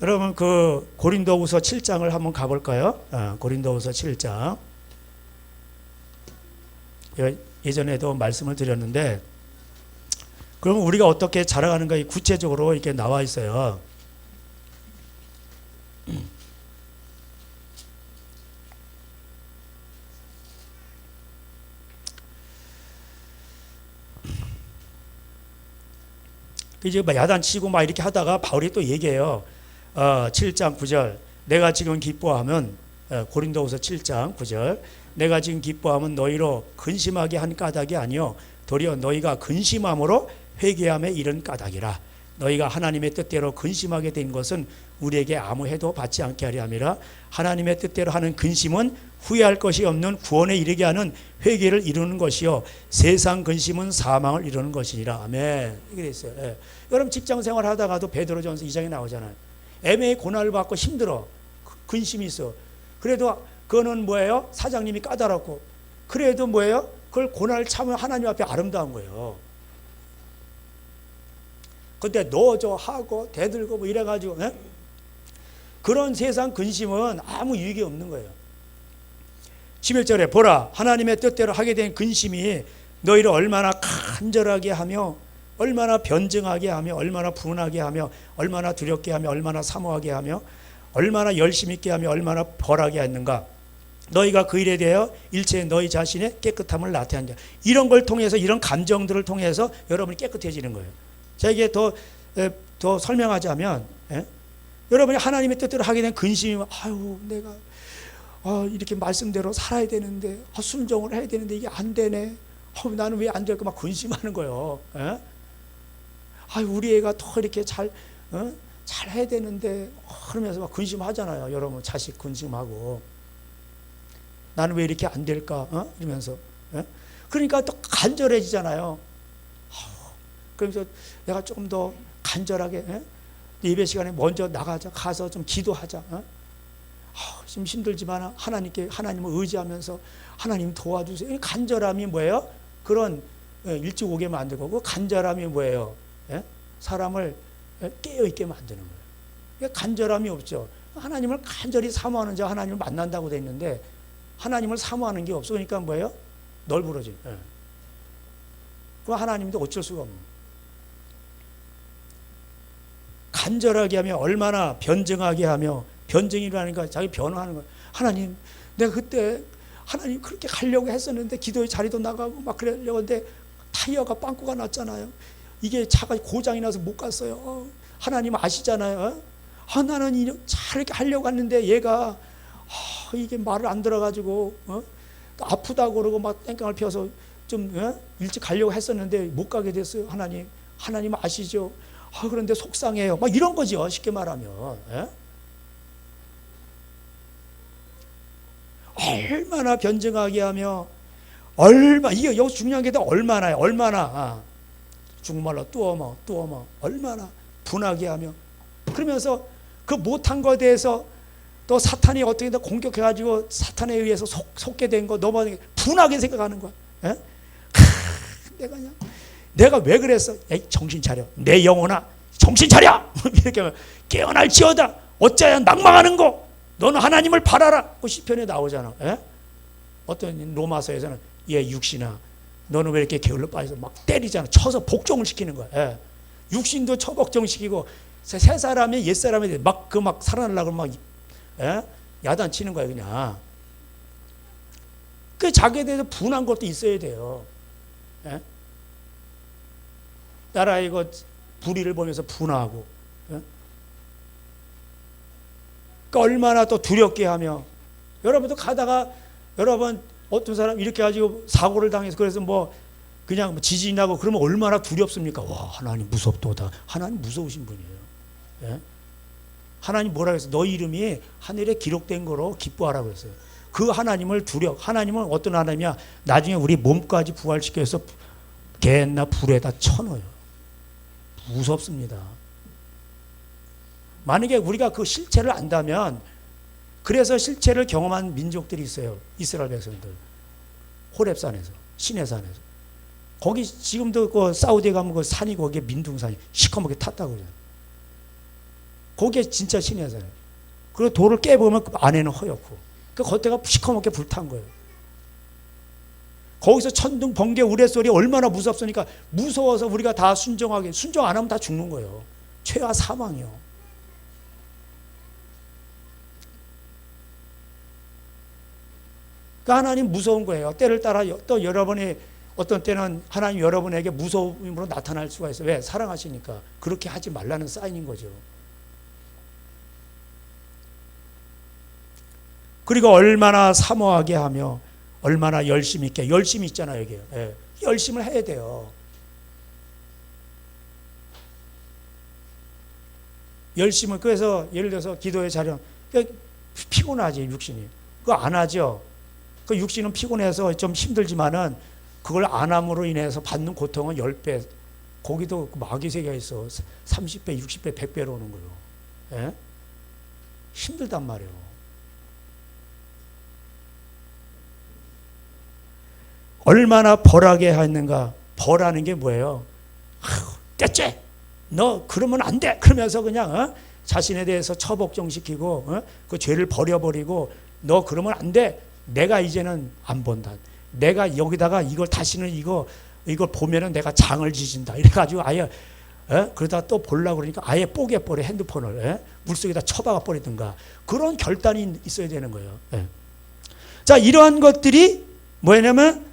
여러분 그 고린도후서 7장을 한번 가볼까요? 고린도후서 7장. 예전에도 말씀을 드렸는데, 그러면 우리가 어떻게 자라가는가 구체적으로 이렇게 나와 있어요. 이제 막 야단치고 막 이렇게 하다가 바울이 또 얘기해요. 7장 9절. 내가 지금 기뻐하면, 고린도후서 7장 9절. 내가 지금 기뻐하면 너희로 근심하게 한 까닭이 아니요 도리어 너희가 근심함으로 회개함에 이른 까닭이라. 너희가 하나님의 뜻대로 근심하게 된 것은 우리에게 아무 해도 받지 않게 하려 함이라. 하나님의 뜻대로 하는 근심은 후회할 것이 없는 구원에 이르게 하는 회개를 이루는 것이요 세상 근심은 사망을 이루는 것이니라. 아멘. 이게 있어요. 예. 여러분 직장생활 하다가도 베드로전서 2장에 나오잖아요. 애매히 고난을 받고 힘들어. 근심이 있어. 그래도 그거는 뭐예요? 사장님이 까다롭고. 그래도 뭐예요? 그걸 고난을 참으면 하나님 앞에 아름다운 거예요. 근데 넣어줘 하고 대들고 뭐 이래가지고 예? 그런 세상 근심은 아무 유익이 없는 거예요. 11절에 보라 하나님의 뜻대로 하게 된 근심이 너희를 얼마나 간절하게 하며 얼마나 변증하게 하며 얼마나 분하게 하며 얼마나 두렵게 하며 얼마나 사모하게 하며 얼마나 열심 있게 하며 얼마나 벌하게 했는가. 너희가 그 일에 대하여 일체의 너희 자신의 깨끗함을 나타낸 자. 이런 걸 통해서 이런 감정들을 통해서 여러분이 깨끗해지는 거예요. 자 이게 더 설명하자면 여러분이 하나님의 뜻대로 하게 된 근심이 아유 내가 이렇게 말씀대로 살아야 되는데 순종을 해야 되는데 이게 안 되네. 나는 왜 안 될까 막 근심하는 거예요. 아유 우리 애가 더 이렇게 잘 해야 되는데 그러면서 막 근심하잖아요. 여러분 자식 근심하고 나는 왜 이렇게 안 될까 이러면서 그러니까 또 간절해지잖아요. 그러면서 내가 조금 더 간절하게 예배 시간에 먼저 나가자. 가서 좀 기도하자. 좀 힘들지만 하나님을 의지하면서 하나님 도와주세요. 간절함이 뭐예요? 그런 일찍 오게 만들고 그 간절함이 뭐예요? 사람을 깨어있게 만드는 거예요. 간절함이 없죠. 하나님을 간절히 사모하는 자 하나님을 만난다고 돼 있는데 하나님을 사모하는 게 없어. 그러니까 뭐예요? 널브러져. 그 하나님도 어쩔 수가 없는 거예요. 간절하게 하며 얼마나 변증하게 하며 변증이라니까 자기 변화하는 거예요. 하나님 내가 그때 하나님 그렇게 가려고 했었는데 기도의 자리도 나가고 막 그러려고 했는데 타이어가 빵꾸가 났잖아요. 이게 차가 고장이 나서 못 갔어요. 하나님 아시잖아요. 나는 잘 이렇게 하려고 했는데 얘가 이게 말을 안 들어가지고 아프다고 그러고 막 땡깡을 피워서 좀 일찍 가려고 했었는데 못 가게 됐어요. 하나님 아시죠? 그런데 속상해요. 막 이런 거죠. 쉽게 말하면. 얼마나 변증하게 하며 이게 여기 중요한 게 얼마나요? 얼마나 중말로 또 얼마나 분하게 하며, 그러면서 그 못한 거에 대해서 또 사탄이 어떻게든 공격해가지고 사탄에 의해서 속게 된 거 너무 분하게 생각하는 거야. 에? 내가 왜 그랬어? 에이, 정신 차려. 내 영혼아, 정신 차려. 이렇게 하면 깨어날지어다. 어찌하여 낭망하는 거. 너는 하나님을 바라라. 그 시편에 나오잖아. 에? 어떤 로마서에서는 얘 육신아, 너는 왜 이렇게 게을러 빠져서 막 때리잖아. 쳐서 복종을 시키는 거야. 에? 육신도 처복종시키고 새 사람이 옛 사람이 막 살아나려고 막 야단치는 거야 그냥. 그 자기에 대해서 분한 것도 있어야 돼요. 에? 나라의 그 불의를 보면서 분하고, 그러니까 얼마나 또 두렵게 하며, 여러분도 가다가 여러분 어떤 사람 이렇게 가지고 사고를 당해서 그래서 그냥 지진이 나고 그러면 얼마나 두렵습니까? 와, 하나님 무섭도다. 하나님 무서우신 분이에요. 예? 하나님 뭐라 그랬어요? 너 이름이 하늘에 기록된 거로 기뻐하라고 했어요. 그 하나님을 하나님은 어떤 하나님이야? 나중에 우리 몸까지 부활시켜서 개나 불에다 쳐넣어요. 무섭습니다. 만약에 우리가 그 실체를 안다면, 그래서 실체를 경험한 민족들이 있어요. 이스라엘 백성들. 호렙산에서, 시내산에서. 거기 지금도 그 사우디에 가면 그 산이 거기에 민둥산이 시커멓게 탔다고 그래요. 거기에 진짜 시내산이에요. 그리고 돌을 깨보면 그 안에는 허옇고, 그 겉에가 시커멓게 불탄 거예요. 거기서 천둥, 번개, 우레소리 얼마나 무섭습니까? 무서워서 우리가 다 순종 안 하면 다 죽는 거예요. 최하 사망이요. 그러니까 하나님 무서운 거예요. 때를 따라 또 여러분이 어떤 때는 하나님 여러분에게 무서움으로 나타날 수가 있어요. 왜? 사랑하시니까. 그렇게 하지 말라는 사인인 거죠. 그리고 얼마나 사모하게 하며 얼마나 열심히 있게. 열심히 있잖아요, 여기. 예. 열심을 해야 돼요. 열심을, 그래서 예를 들어서 기도의 자료, 피곤하지, 육신이. 그거 안 하죠. 그 육신은 피곤해서 좀 힘들지만은 그걸 안 함으로 인해서 받는 고통은 10배. 거기도 마귀 세계가 있어. 30배, 60배, 100배로 오는 거예요. 예? 힘들단 말이에요. 얼마나 벌하게 했는가. 벌하는 게 뭐예요? 됐지? 너 그러면 안 돼. 그러면서 그냥 자신에 대해서 처복종시키고 그 죄를 버려버리고, 너 그러면 안 돼. 내가 이제는 안 본다. 내가 여기다가 이걸 다시는 이걸 보면은 내가 장을 지진다. 이래가지고 아예 그러다가 또 보려고 그러니까 아예 뽀개버려. 핸드폰을 물속에다 처박아 버리든가. 그런 결단이 있어야 되는 거예요. 자, 이러한 것들이 뭐냐면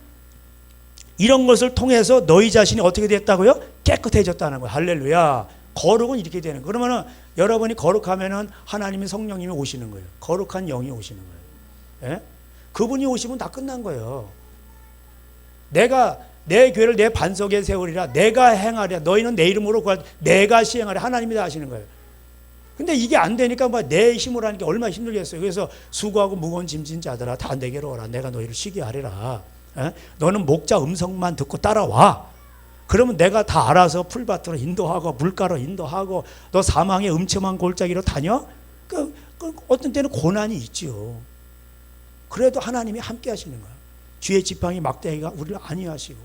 이런 것을 통해서 너희 자신이 어떻게 됐다고요? 깨끗해졌다는 거예요. 할렐루야. 거룩은 이렇게 되는 거예요. 그러면은 여러분이 거룩하면은 하나님의 성령님이 오시는 거예요. 거룩한 영이 오시는 거예요. 예? 그분이 오시면 다 끝난 거예요. 내가 내 교회를 내 반석에 세우리라. 내가 행하리라. 너희는 내 이름으로 구할, 내가 시행하리라. 하나님이 다 하시는 거예요. 근데 이게 안 되니까 내 힘으로 하는 게 얼마나 힘들겠어요. 그래서 수고하고 무거운 짐진 자들아 다 내게로 오라. 내가 너희를 쉬게 하리라. 너는 목자 음성만 듣고 따라와. 그러면 내가 다 알아서 풀밭으로 인도하고 물가로 인도하고, 너 사망의 음침한 골짜기로 다녀? 그 어떤 때는 고난이 있죠. 그래도 하나님이 함께 하시는 거예요. 주의 지팡이 막대기가 우리를 안위하시고,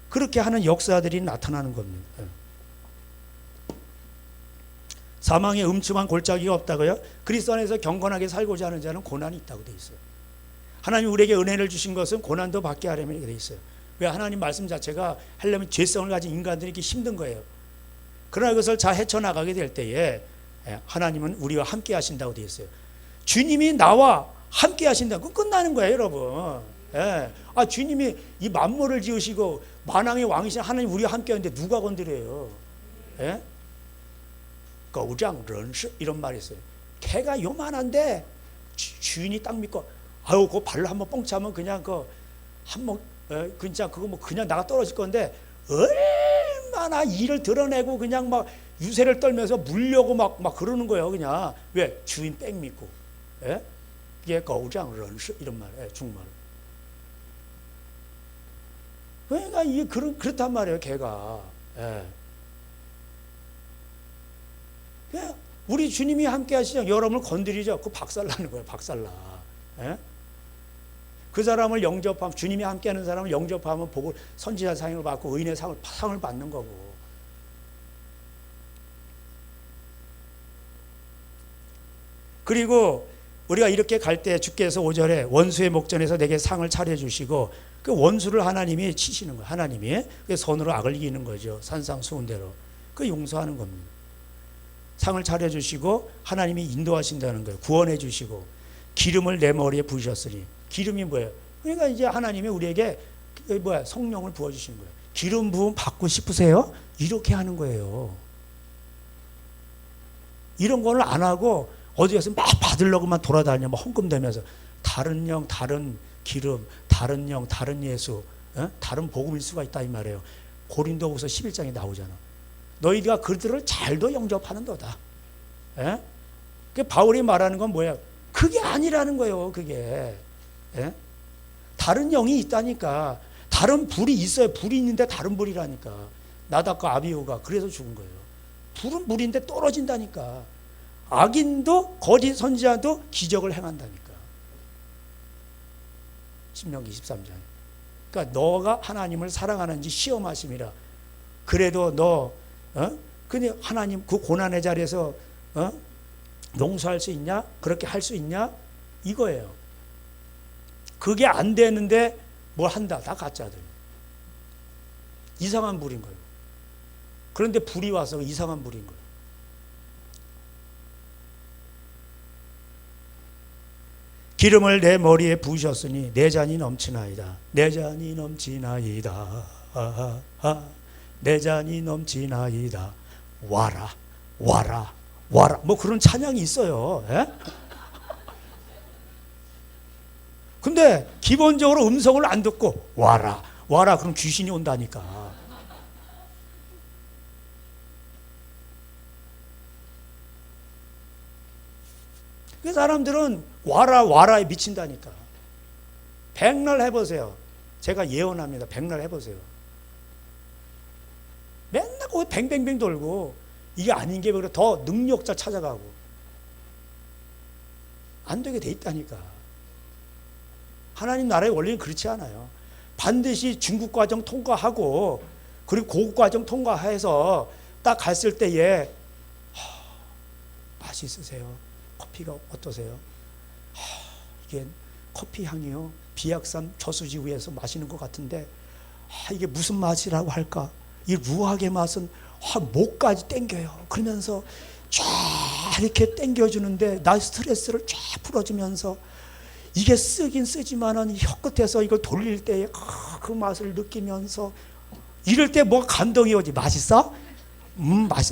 그렇게 하는 역사들이 나타나는 겁니다. 사망의 음침한 골짜기가 없다고요? 그리스도 안에서 경건하게 살고자 하는 자는 고난이 있다고 되어 있어요. 하나님 우리에게 은혜를 주신 것은 고난도 받게 하려면 이렇게 되어 있어요. 왜? 하나님 말씀 자체가 하려면 죄성을 가진 인간들이 이렇게 힘든 거예요. 그러나 그것을 잘 헤쳐나가게 될 때에 하나님은 우리와 함께 하신다고 되어 있어요. 주님이 나와 함께 하신다. 그건 끝나는 거예요, 여러분. 주님이 이 만물을 지으시고 만왕의 왕이신 하나님 우리와 함께 하는데 누가 건드려요? 거우장런시 이런 말이 있어요. 개가 요만한데 주인이 딱 믿고 아유 그 발로 한번 뻥 차면 그냥 한번 그냥 그거 그냥 나가 떨어질 건데, 얼마나 이를 드러내고 그냥 막 유세를 떨면서 물려고 막 그러는 거예요. 그냥 왜? 주인 뺑 믿고. 이게 거우장런시 이런 말, 중말. 그러니까 이게 그렇단 말이에요, 걔가. 예. 그냥 우리 주님이 함께 하시죠. 여러분을 건드리죠. 그 박살나는 거예요, 박살나. 예? 그 사람을 영접하면, 주님이 함께 하는 사람을 영접하면 복을, 선지자 상을 받고 의인의 상을 받는 거고. 그리고 우리가 이렇게 갈 때 주께서 5절에 원수의 목전에서 내게 상을 차려주시고, 그 원수를 하나님이 치시는 거예요. 하나님이 손으로 악을 이기는 거죠. 산상수훈대로. 그 용서하는 겁니다. 상을 차려주시고 하나님이 인도하신다는 거예요. 구원해 주시고 기름을 내 머리에 부으셨으니. 기름이 뭐예요? 그러니까 이제 하나님이 우리에게 성령을 부어주시는 거예요. 기름 부음 받고 싶으세요? 이렇게 하는 거예요. 이런 거를 안 하고 어디 가서 막 받으려고만 돌아다녀, 막 헝금대면서 다른 영, 다른 기름, 다른 영, 다른 예수, 다른 복음일 수가 있다 이 말이에요. 고린도후서 11장에 나오잖아. 너희가 그들을 잘도 영접하는도다. 예? 그 바울이 말하는 건 뭐야? 그게 아니라는 거예요. 그게. 예? 다른 영이 있다니까. 다른 불이 있어요. 불이 있는데 다른 불이라니까. 나답과 아비후가 그래서 죽은 거예요. 불은 불인데 떨어진다니까. 악인도 거짓 선지자도 기적을 행한다니까. 신명기 23장. 그러니까 너가 하나님을 사랑하는지 시험하심이라. 그래도 너 근데 하나님 그 고난의 자리에서 용서할 수 있냐? 그렇게 할 수 있냐? 이거예요. 그게 안 되는데 뭘 한다. 다 가짜들. 이상한 불인 거예요. 그런데 불이 와서 이상한 불인 거예요. 기름을 내 머리에 부으셨으니 내 잔이 넘치나이다. 내 잔이 넘치나이다. 내 잔이 넘치나이다. 와라, 와라, 와라. 뭐 그런 찬양이 있어요. 예? 근데 기본적으로 음성을 안 듣고 와라, 와라. 그럼 귀신이 온다니까. 그 사람들은 와라, 와라에 미친다니까. 백날 해보세요. 제가 예언합니다. 백날 해보세요. 맨날 거기 뱅뱅뱅 돌고 이게 아닌 게 오히려 더 능력자 찾아가고 안 되게 돼 있다니까. 하나님 나라의 원리는 그렇지 않아요. 반드시 중급 과정 통과하고 그리고 고급 과정 통과해서 딱 갔을 때에 맛이 있으세요? 커피가 어떠세요? 이게 커피 향이요. 비약산 저수지 위에서 마시는 것 같은데 이게 무슨 맛이라고 할까? 이 루악의 맛은 목까지 땡겨요. 그러면서 쫙 이렇게 땡겨주는데 나 스트레스를 쫙 풀어주면서 이게 쓰긴 쓰지만은 혀끝에서 이걸 돌릴 때의 그 맛을 느끼면서 이럴 때 뭐 감동이 오지. 맛있어?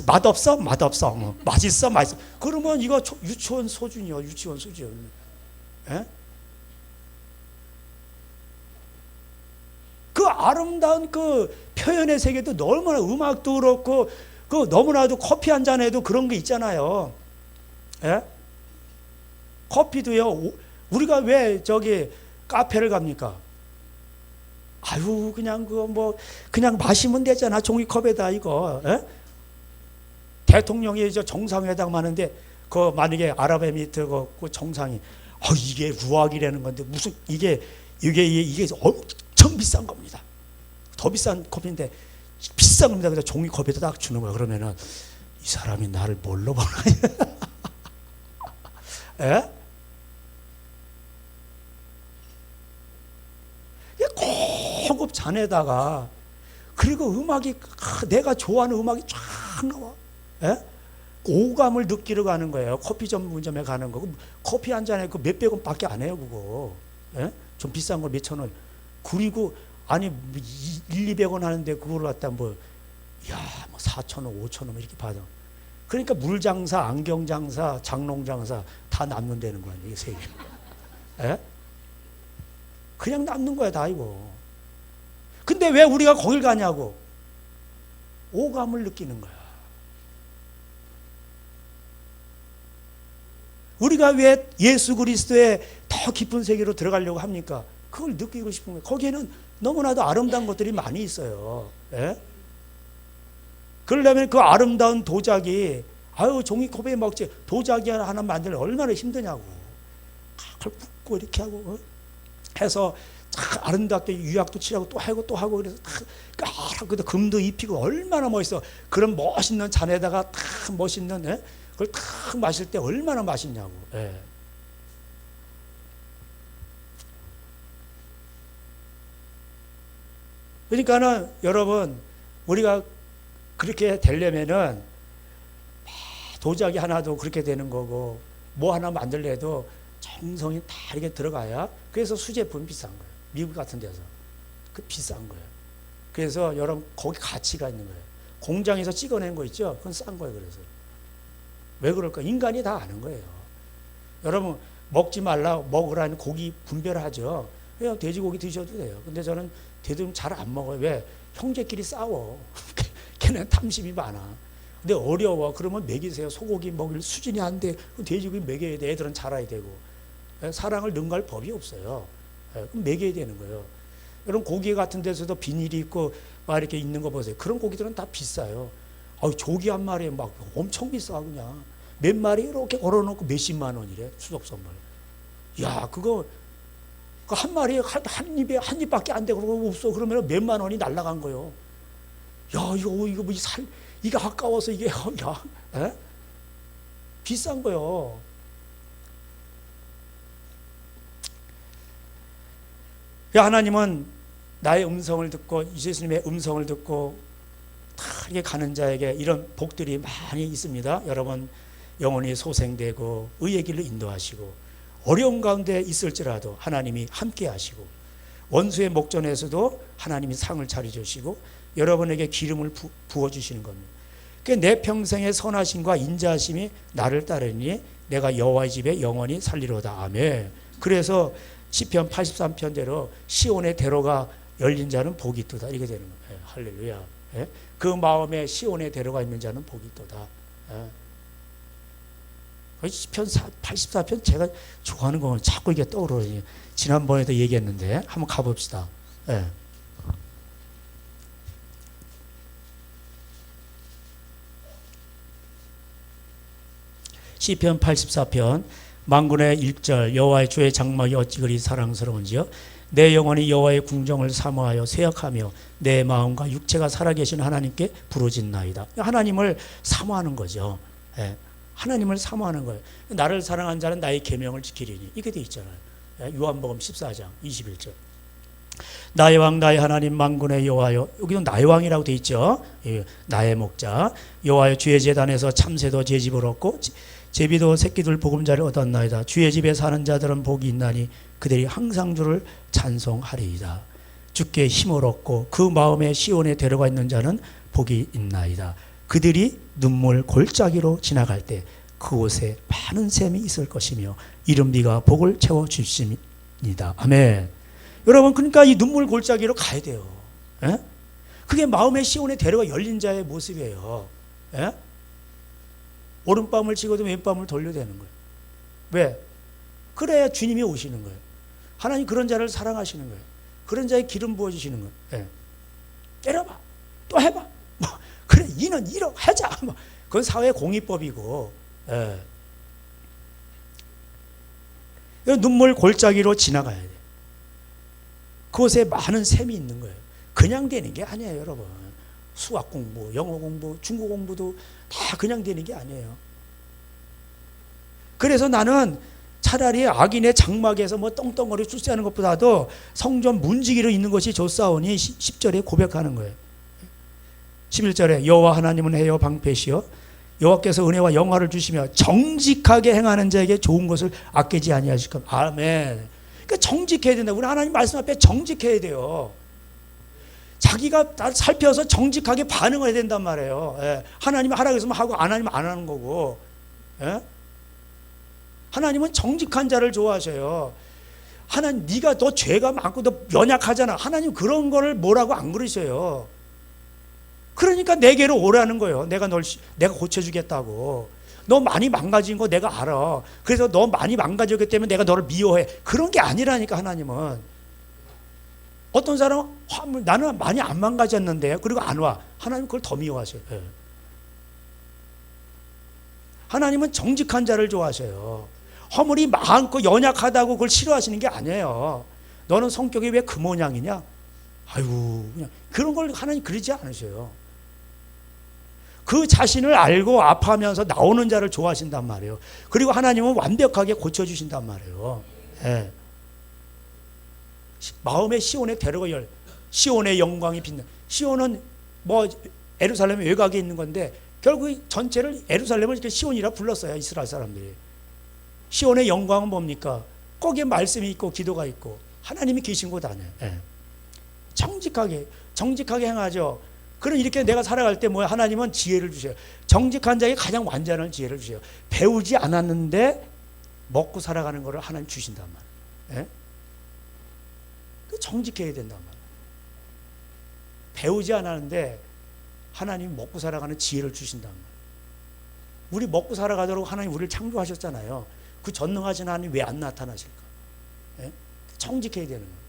맛없어? 맛없어. 맛있어? 맛있어. 그러면 이거 유치원 수준이요. 유치원 수준. 예? 그 아름다운 그 표현의 세계도 얼마나 음악도 그렇고 그 너무나도 커피 한 잔에도 그런 게 있잖아요. 예? 커피도요. 우리가 왜 저기 카페를 갑니까? 아유 그냥 그거 뭐 그냥 마시면 되잖아. 종이컵에다 이거. 예? 대통령이 저 정상회담 하는데 그 만약에 아랍에미리트 그 정상이 이게 루악이라는 건데 무슨 이게 엄청 비싼 겁니다. 더 비싼 커피인데 비싼 겁니다. 그래서 종이컵에다 딱 주는 거야. 그러면은 이 사람이 나를 뭘로 보나? 예? 고급 잔에다가 그리고 음악이 내가 좋아하는 음악이 쫙 나와. 예? 오감을 느끼러 가는 거예요. 커피 전문점에 가는 거고 커피 한 잔에 그 몇백 원밖에 안 해요 그거. 예? 좀 비싼 걸 몇천 원. 그리고 아니 1,200원 하는데 그걸 갖다 뭐 4,000원, 5,000원 이렇게 받아. 그러니까 물장사, 안경장사, 장롱장사 다 남는다는 거야 이게 세 개. 예? 그냥 남는 거야 다 이거. 근데 왜 우리가 거길 가냐고. 오감을 느끼는 거야. 우리가 왜 예수 그리스도의 더 깊은 세계로 들어가려고 합니까? 그걸 느끼고 싶은 거예요. 거기에는 너무나도 아름다운 것들이 많이 있어요. 예? 그러려면 그 아름다운 도자기, 아유 종이컵에 먹지, 도자기 하나 만들면 얼마나 힘드냐고. 그걸 붓고 이렇게 하고 해서 아름답게 유약도 칠하고 또 하고 또 하고, 그래서 까맣게 금도 입히고 얼마나 멋있어. 그런 멋있는 잔에다가 탁 멋있는, 예? 그걸 탁 마실 때 얼마나 맛있냐고. 예. 그러니까는 여러분, 우리가 그렇게 되려면은 도자기 하나도 그렇게 되는 거고, 뭐 하나 만들래도 정성이 다 이렇게 들어가야. 그래서 수제품이 비싼 거예요. 미국 같은 데서 그 비싼 거예요. 그래서 여러분 거기 가치가 있는 거예요. 공장에서 찍어낸 거 있죠? 그건 싼 거예요. 그래서 왜 그럴까? 인간이 다 아는 거예요. 여러분 먹지 말라 먹으라는 고기 분별하죠. 그냥 돼지고기 드셔도 돼요. 근데 저는 돼지고기 잘 안 먹어요. 왜? 형제끼리 싸워. 걔는 탐심이 많아. 근데 어려워. 그러면 먹이세요. 소고기 먹일 수준이 안 돼. 돼지고기 먹여야 돼. 애들은 자라야 되고. 사랑을 능가할 법이 없어요. 그럼 먹여야 되는 거예요. 여러분 고기 같은 데서도 비닐이 있고 막 이렇게 있는 거 보세요. 그런 고기들은 다 비싸요. 조기 한 마리에 막 엄청 비싸. 그냥 몇 마리 이렇게 걸어놓고 몇십만 원이래. 추석 선물. 야, 그거 한 마리에 한 입밖에 안 되고 없어. 그러면 몇만 원이 날라간 거예요. 야, 이거 뭐 이게 아까워서 이게, 야, 에? 비싼 거요. 하나님은 나의 음성을 듣고 예수님의 음성을 듣고 다 이렇게 가는 자에게 이런 복들이 많이 있습니다. 여러분 영혼이 소생되고 의의 길로 인도하시고 어려운 가운데 있을지라도 하나님이 함께 하시고 원수의 목전에서도 하나님이 상을 차려주시고 여러분에게 기름을 부어주시는 겁니다. 내 평생의 선하심과 인자하심이 나를 따르니 내가 여호와의 집에 영원히 살리로다. 아멘. 그래서 시편 83편대로 시온의 대로가 열린 자는 복이 있도다. 이렇게 되는 거예요. 할렐루야. 예? 그 마음에 시온의 대로가 있는 자는 복이 있도다. 예? 시편 84편 제가 좋아하는 거 자꾸 이게 떠오르니 지난번에도 얘기했는데 한번 가봅시다. 예. 시편 84편 만군의 1절 여호와의 주의 장막이 어찌 그리 사랑스러운지요. 내 영혼이 여호와의 궁정을 사모하여 쇠약하며 내 마음과 육체가 살아계신 하나님께 부르짖나이다. 하나님을 사모하는 거죠. 예. 하나님을 사모하는 거예요. 나를 사랑한 자는 나의 계명을 지키리니 이게 돼 있잖아요. 예. 요한복음 14장 21절. 나의 왕 나의 하나님 만군의 여호와여. 여기도 나의 왕이라고 돼 있죠. 예. 나의 목자 여호와의 주의 제단에서 참새도 제 집을 얻고 제비도 새끼들 보금자를 얻었나이다. 주의 집에 사는 자들은 복이 있나니 그들이 항상 주를 찬송하리이다. 주께 힘을 얻고 그 마음에 시온에 데려가 있는 자는 복이 있나이다. 그들이 눈물 골짜기로 지나갈 때 그곳에 많은 샘이 있을 것이며 이른 비가 복을 채워 주십니다. 아멘. 여러분 그러니까 이 눈물 골짜기로 가야 돼요. 에? 그게 마음의 시온에 데려가 열린 자의 모습이에요. 에? 오른밤을 치고도 왼밤을 돌려대는 거예요. 왜? 그래야 주님이 오시는 거예요. 하나님 그런 자를 사랑하시는 거예요. 그런 자의 기름 부어주시는 거예요. 예. 때려봐. 또 해봐. 뭐, 그래, 이는 이러 하자. 뭐, 그건 사회 공의법이고. 예. 눈물 골짜기로 지나가야 돼. 그곳에 많은 샘이 있는 거예요. 그냥 되는 게 아니에요, 여러분. 수학 공부, 영어 공부, 중국 공부도 다 그냥 되는 게 아니에요. 그래서 나는 차라리 악인의 장막에서 뭐 떵떵거리 출세하는 것보다도 성전 문지기로 있는 것이 좋사오니 10절에 고백하는 거예요. 11절에 여호와 하나님은 해요 방패시여 여호와께서 은혜와 영화를 주시며 정직하게 행하는 자에게 좋은 것을 아끼지 아니하실 겁니다. 아멘. 그러니까 정직해야 된다. 우리 하나님 말씀 앞에 정직해야 돼요. 자기가 살펴서 정직하게 반응을 해야 된단 말이에요. 예. 하나님이 하라고 했으면 하고 안 하면 안 하는 거고. 예? 하나님은 정직한 자를 좋아하셔요. 하나님 네가 너 죄가 많고 너 연약하잖아. 하나님 그런 거를 뭐라고 안 그러셔요. 그러니까 내게로 오라는 거예요. 내가 고쳐주겠다고. 너 많이 망가진 거 내가 알아. 그래서 너 많이 망가졌기 때문에 내가 너를 미워해. 그런 게 아니라니까 하나님은. 어떤 사람은 나는 많이 안 망가졌는데 그리고 안 와. 하나님 그걸 더 미워하셔요. 예. 하나님은 정직한 자를 좋아하셔요. 허물이 많고 연약하다고 그걸 싫어하시는 게 아니에요. 너는 성격이 왜 그 모양이냐? 아이고, 그냥 그런 걸 하나님 그러지 않으셔요. 그 자신을 알고 아파하면서 나오는 자를 좋아하신단 말이에요. 그리고 하나님은 완벽하게 고쳐주신단 말이에요. 예. 마음의 시온의 대로가 시온의 영광이 빛나. 시온은 뭐 예루살렘 외곽에 있는 건데 결국 전체를 예루살렘을 이렇게 시온이라 불렀어요. 이스라엘 사람들이. 시온의 영광은 뭡니까? 거기에 말씀이 있고 기도가 있고 하나님이 계신 곳 아니에요. 예. 정직하게 행하죠. 그럼 이렇게 내가 살아갈 때 뭐야? 하나님은 지혜를 주셔요. 정직한 자에게 가장 완전한 지혜를 주셔요. 배우지 않았는데 먹고 살아가는 것을 하나님 주신단 말이에요. 예? 정직해야 된단 말이에요. 배우지 않았는데 하나님 먹고 살아가는 지혜를 주신단 말이에요. 우리 먹고 살아가도록 하나님 우리를 창조하셨잖아요. 그 전능하신 하나님 왜 안 나타나실까? 예? 정직해야 되는 거예요.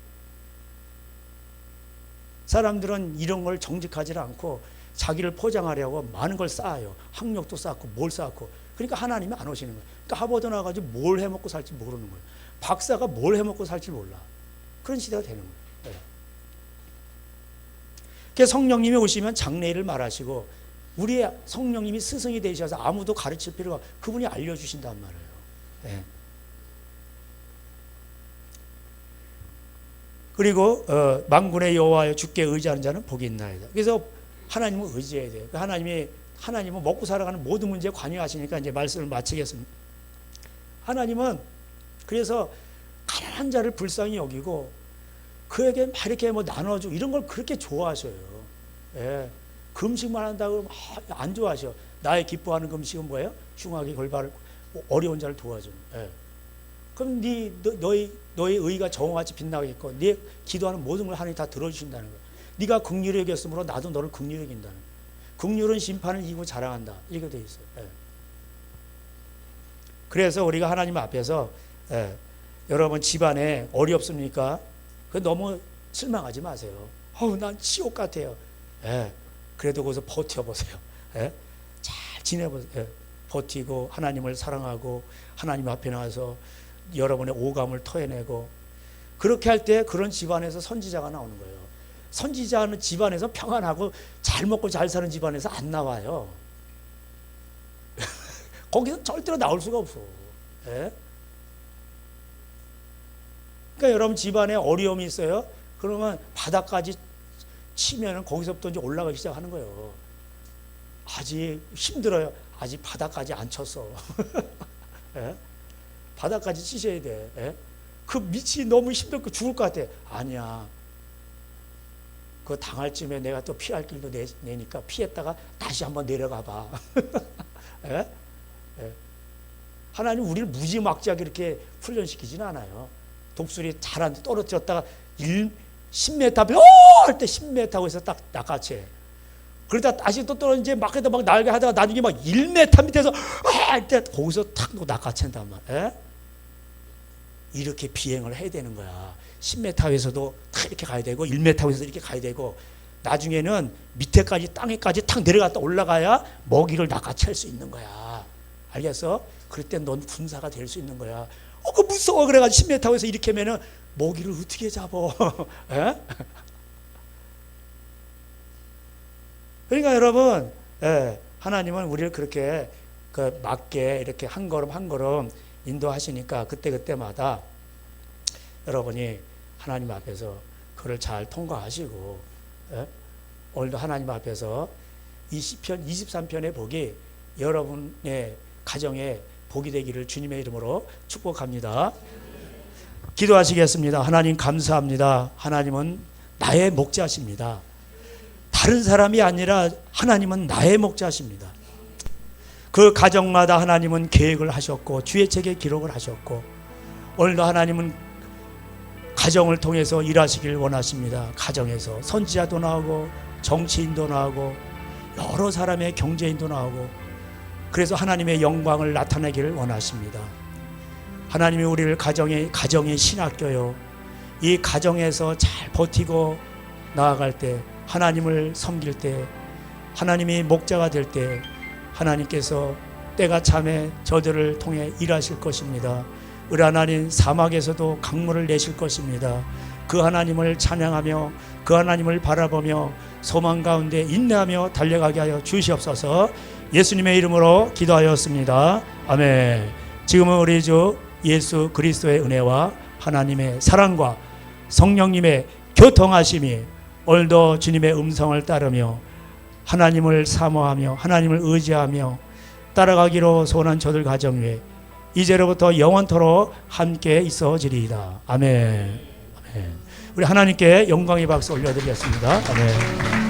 사람들은 이런 걸 정직하지 않고 자기를 포장하려고 많은 걸 쌓아요. 학력도 쌓고 뭘 쌓고. 그러니까 하나님이 안 오시는 거예요. 그러니까 하버드 나가지고 뭘 해먹고 살지 모르는 거예요. 박사가 뭘 해먹고 살지 몰라. 그런 시대가 되는 거예요. 네. 그래서 성령님이 오시면 장래일을 말하시고 우리의 성령님이 스승이 되셔서 아무도 가르칠 필요가 그분이 알려주신단 말이에요. 네. 그리고 만군의 여호와여 주께 의지하는 자는 복이 있나이다. 그래서 하나님을 의지해야 돼요. 하나님은 먹고 살아가는 모든 문제에 관여하시니까 이제 말씀을 마치겠습니다. 하나님은 그래서 가난한 자를 불쌍히 여기고 그에게 막 이렇게 뭐 나눠주고 이런 걸 그렇게 좋아하셔요. 예. 금식만 한다고 안 좋아하셔. 나의 기뻐하는 금식은 뭐예요? 흉하게 골발을 어려운 자를 도와주는. 예. 그럼 너의 의가 정오같이 빛나겠고 네 기도하는 모든 걸 하나님이 다 들어주신다는 거예요. 네가 긍휼히 여겼으므로 나도 너를 긍휼히 여긴다는 거예요. 긍휼은 심판을 이기고 자랑한다. 이렇게 되어 있어요. 예. 그래서 우리가 하나님 앞에서 여러분 집안에 어렵습니까? 그 너무 실망하지 마세요. 난 지옥 같아요. 그래도 거기서 버텨보세요. 잘 지내보세요. 버티고 하나님을 사랑하고 하나님 앞에 나와서 여러분의 오감을 토해내고 그렇게 할 때 그런 집안에서 선지자가 나오는 거예요. 선지자는 집안에서 평안하고 잘 먹고 잘 사는 집안에서 안 나와요. 거기서 절대로 나올 수가 없어. 그러니까 여러분 집안에 어려움이 있어요. 그러면 바닥까지 치면은 거기서부터 이제 올라가기 시작하는 거예요. 아직 힘들어요. 아직 바닥까지 안 쳤어. 바닥까지 치셔야 돼. 그 밑이 너무 힘들고 죽을 것 같아. 아니야. 그거 당할 쯤에 내가 또 피할 길도 내니까 피했다가 다시 한번 내려가 봐. 하나님 우리를 무지막지하게 이렇게 훈련시키지는 않아요. 독수리 잘안 떨어졌다가 10m 할 때 10m 하고 해서 딱 낚아채. 그러다 다시 또 떨어지지 막 날게 하다가 나중에 막 1m 밑에서 할 때 거기서 탁 낚아챈단 말이야. 이렇게 비행을 해야 되는 거야. 10m에서도 탁 이렇게 가야 되고 1m에서 이렇게 가야 되고 나중에는 밑에까지 땅에까지 탁 내려갔다 올라가야 먹이를 낚아챌 수 있는 거야. 알겠어? 그럴 땐 넌 군사가 될 수 있는 거야. 그 무서워. 그래가지고 10m에서 이렇게 하면은 먹이를 어떻게 잡어? 그러니까 여러분, 하나님은 우리를 그렇게 맞게 이렇게 한 걸음 한 걸음 인도하시니까 그때마다 여러분이 하나님 앞에서 그걸 잘 통과하시고 오늘도 하나님 앞에서 이 시편 23편의 복이 여러분의 가정에 복이 되기를 주님의 이름으로 축복합니다. 기도하시겠습니다. 하나님 감사합니다. 하나님은 나의 목자십니다. 다른 사람이 아니라 하나님은 나의 목자십니다. 그 가정마다 하나님은 계획을 하셨고 주의 책에 기록을 하셨고 오늘도 하나님은 가정을 통해서 일하시길 원하십니다. 가정에서 선지자도 나오고 정치인도 나오고 여러 사람의 경제인도 나오고 그래서 하나님의 영광을 나타내기를 원하십니다. 하나님이 우리를 가정의 신학교요 이 가정에서 잘 버티고 나아갈 때, 하나님을 섬길 때, 하나님이 목자가 될 때 하나님께서 때가 참에 저들을 통해 일하실 것입니다. 우리 하나님 사막에서도 강물을 내실 것입니다. 그 하나님을 찬양하며 그 하나님을 바라보며 소망 가운데 인내하며 달려가게 하여 주시옵소서. 예수님의 이름으로 기도하였습니다. 아멘. 지금은 우리 주 예수 그리스도의 은혜와 하나님의 사랑과 성령님의 교통하심이 오늘도 주님의 음성을 따르며 하나님을 사모하며 하나님을 의지하며 따라가기로 소원한 저들 가정 위에 이제로부터 영원토록 함께 있어지리이다. 아멘. 아멘. 우리 하나님께 영광의 박수 올려드리겠습니다. 아멘.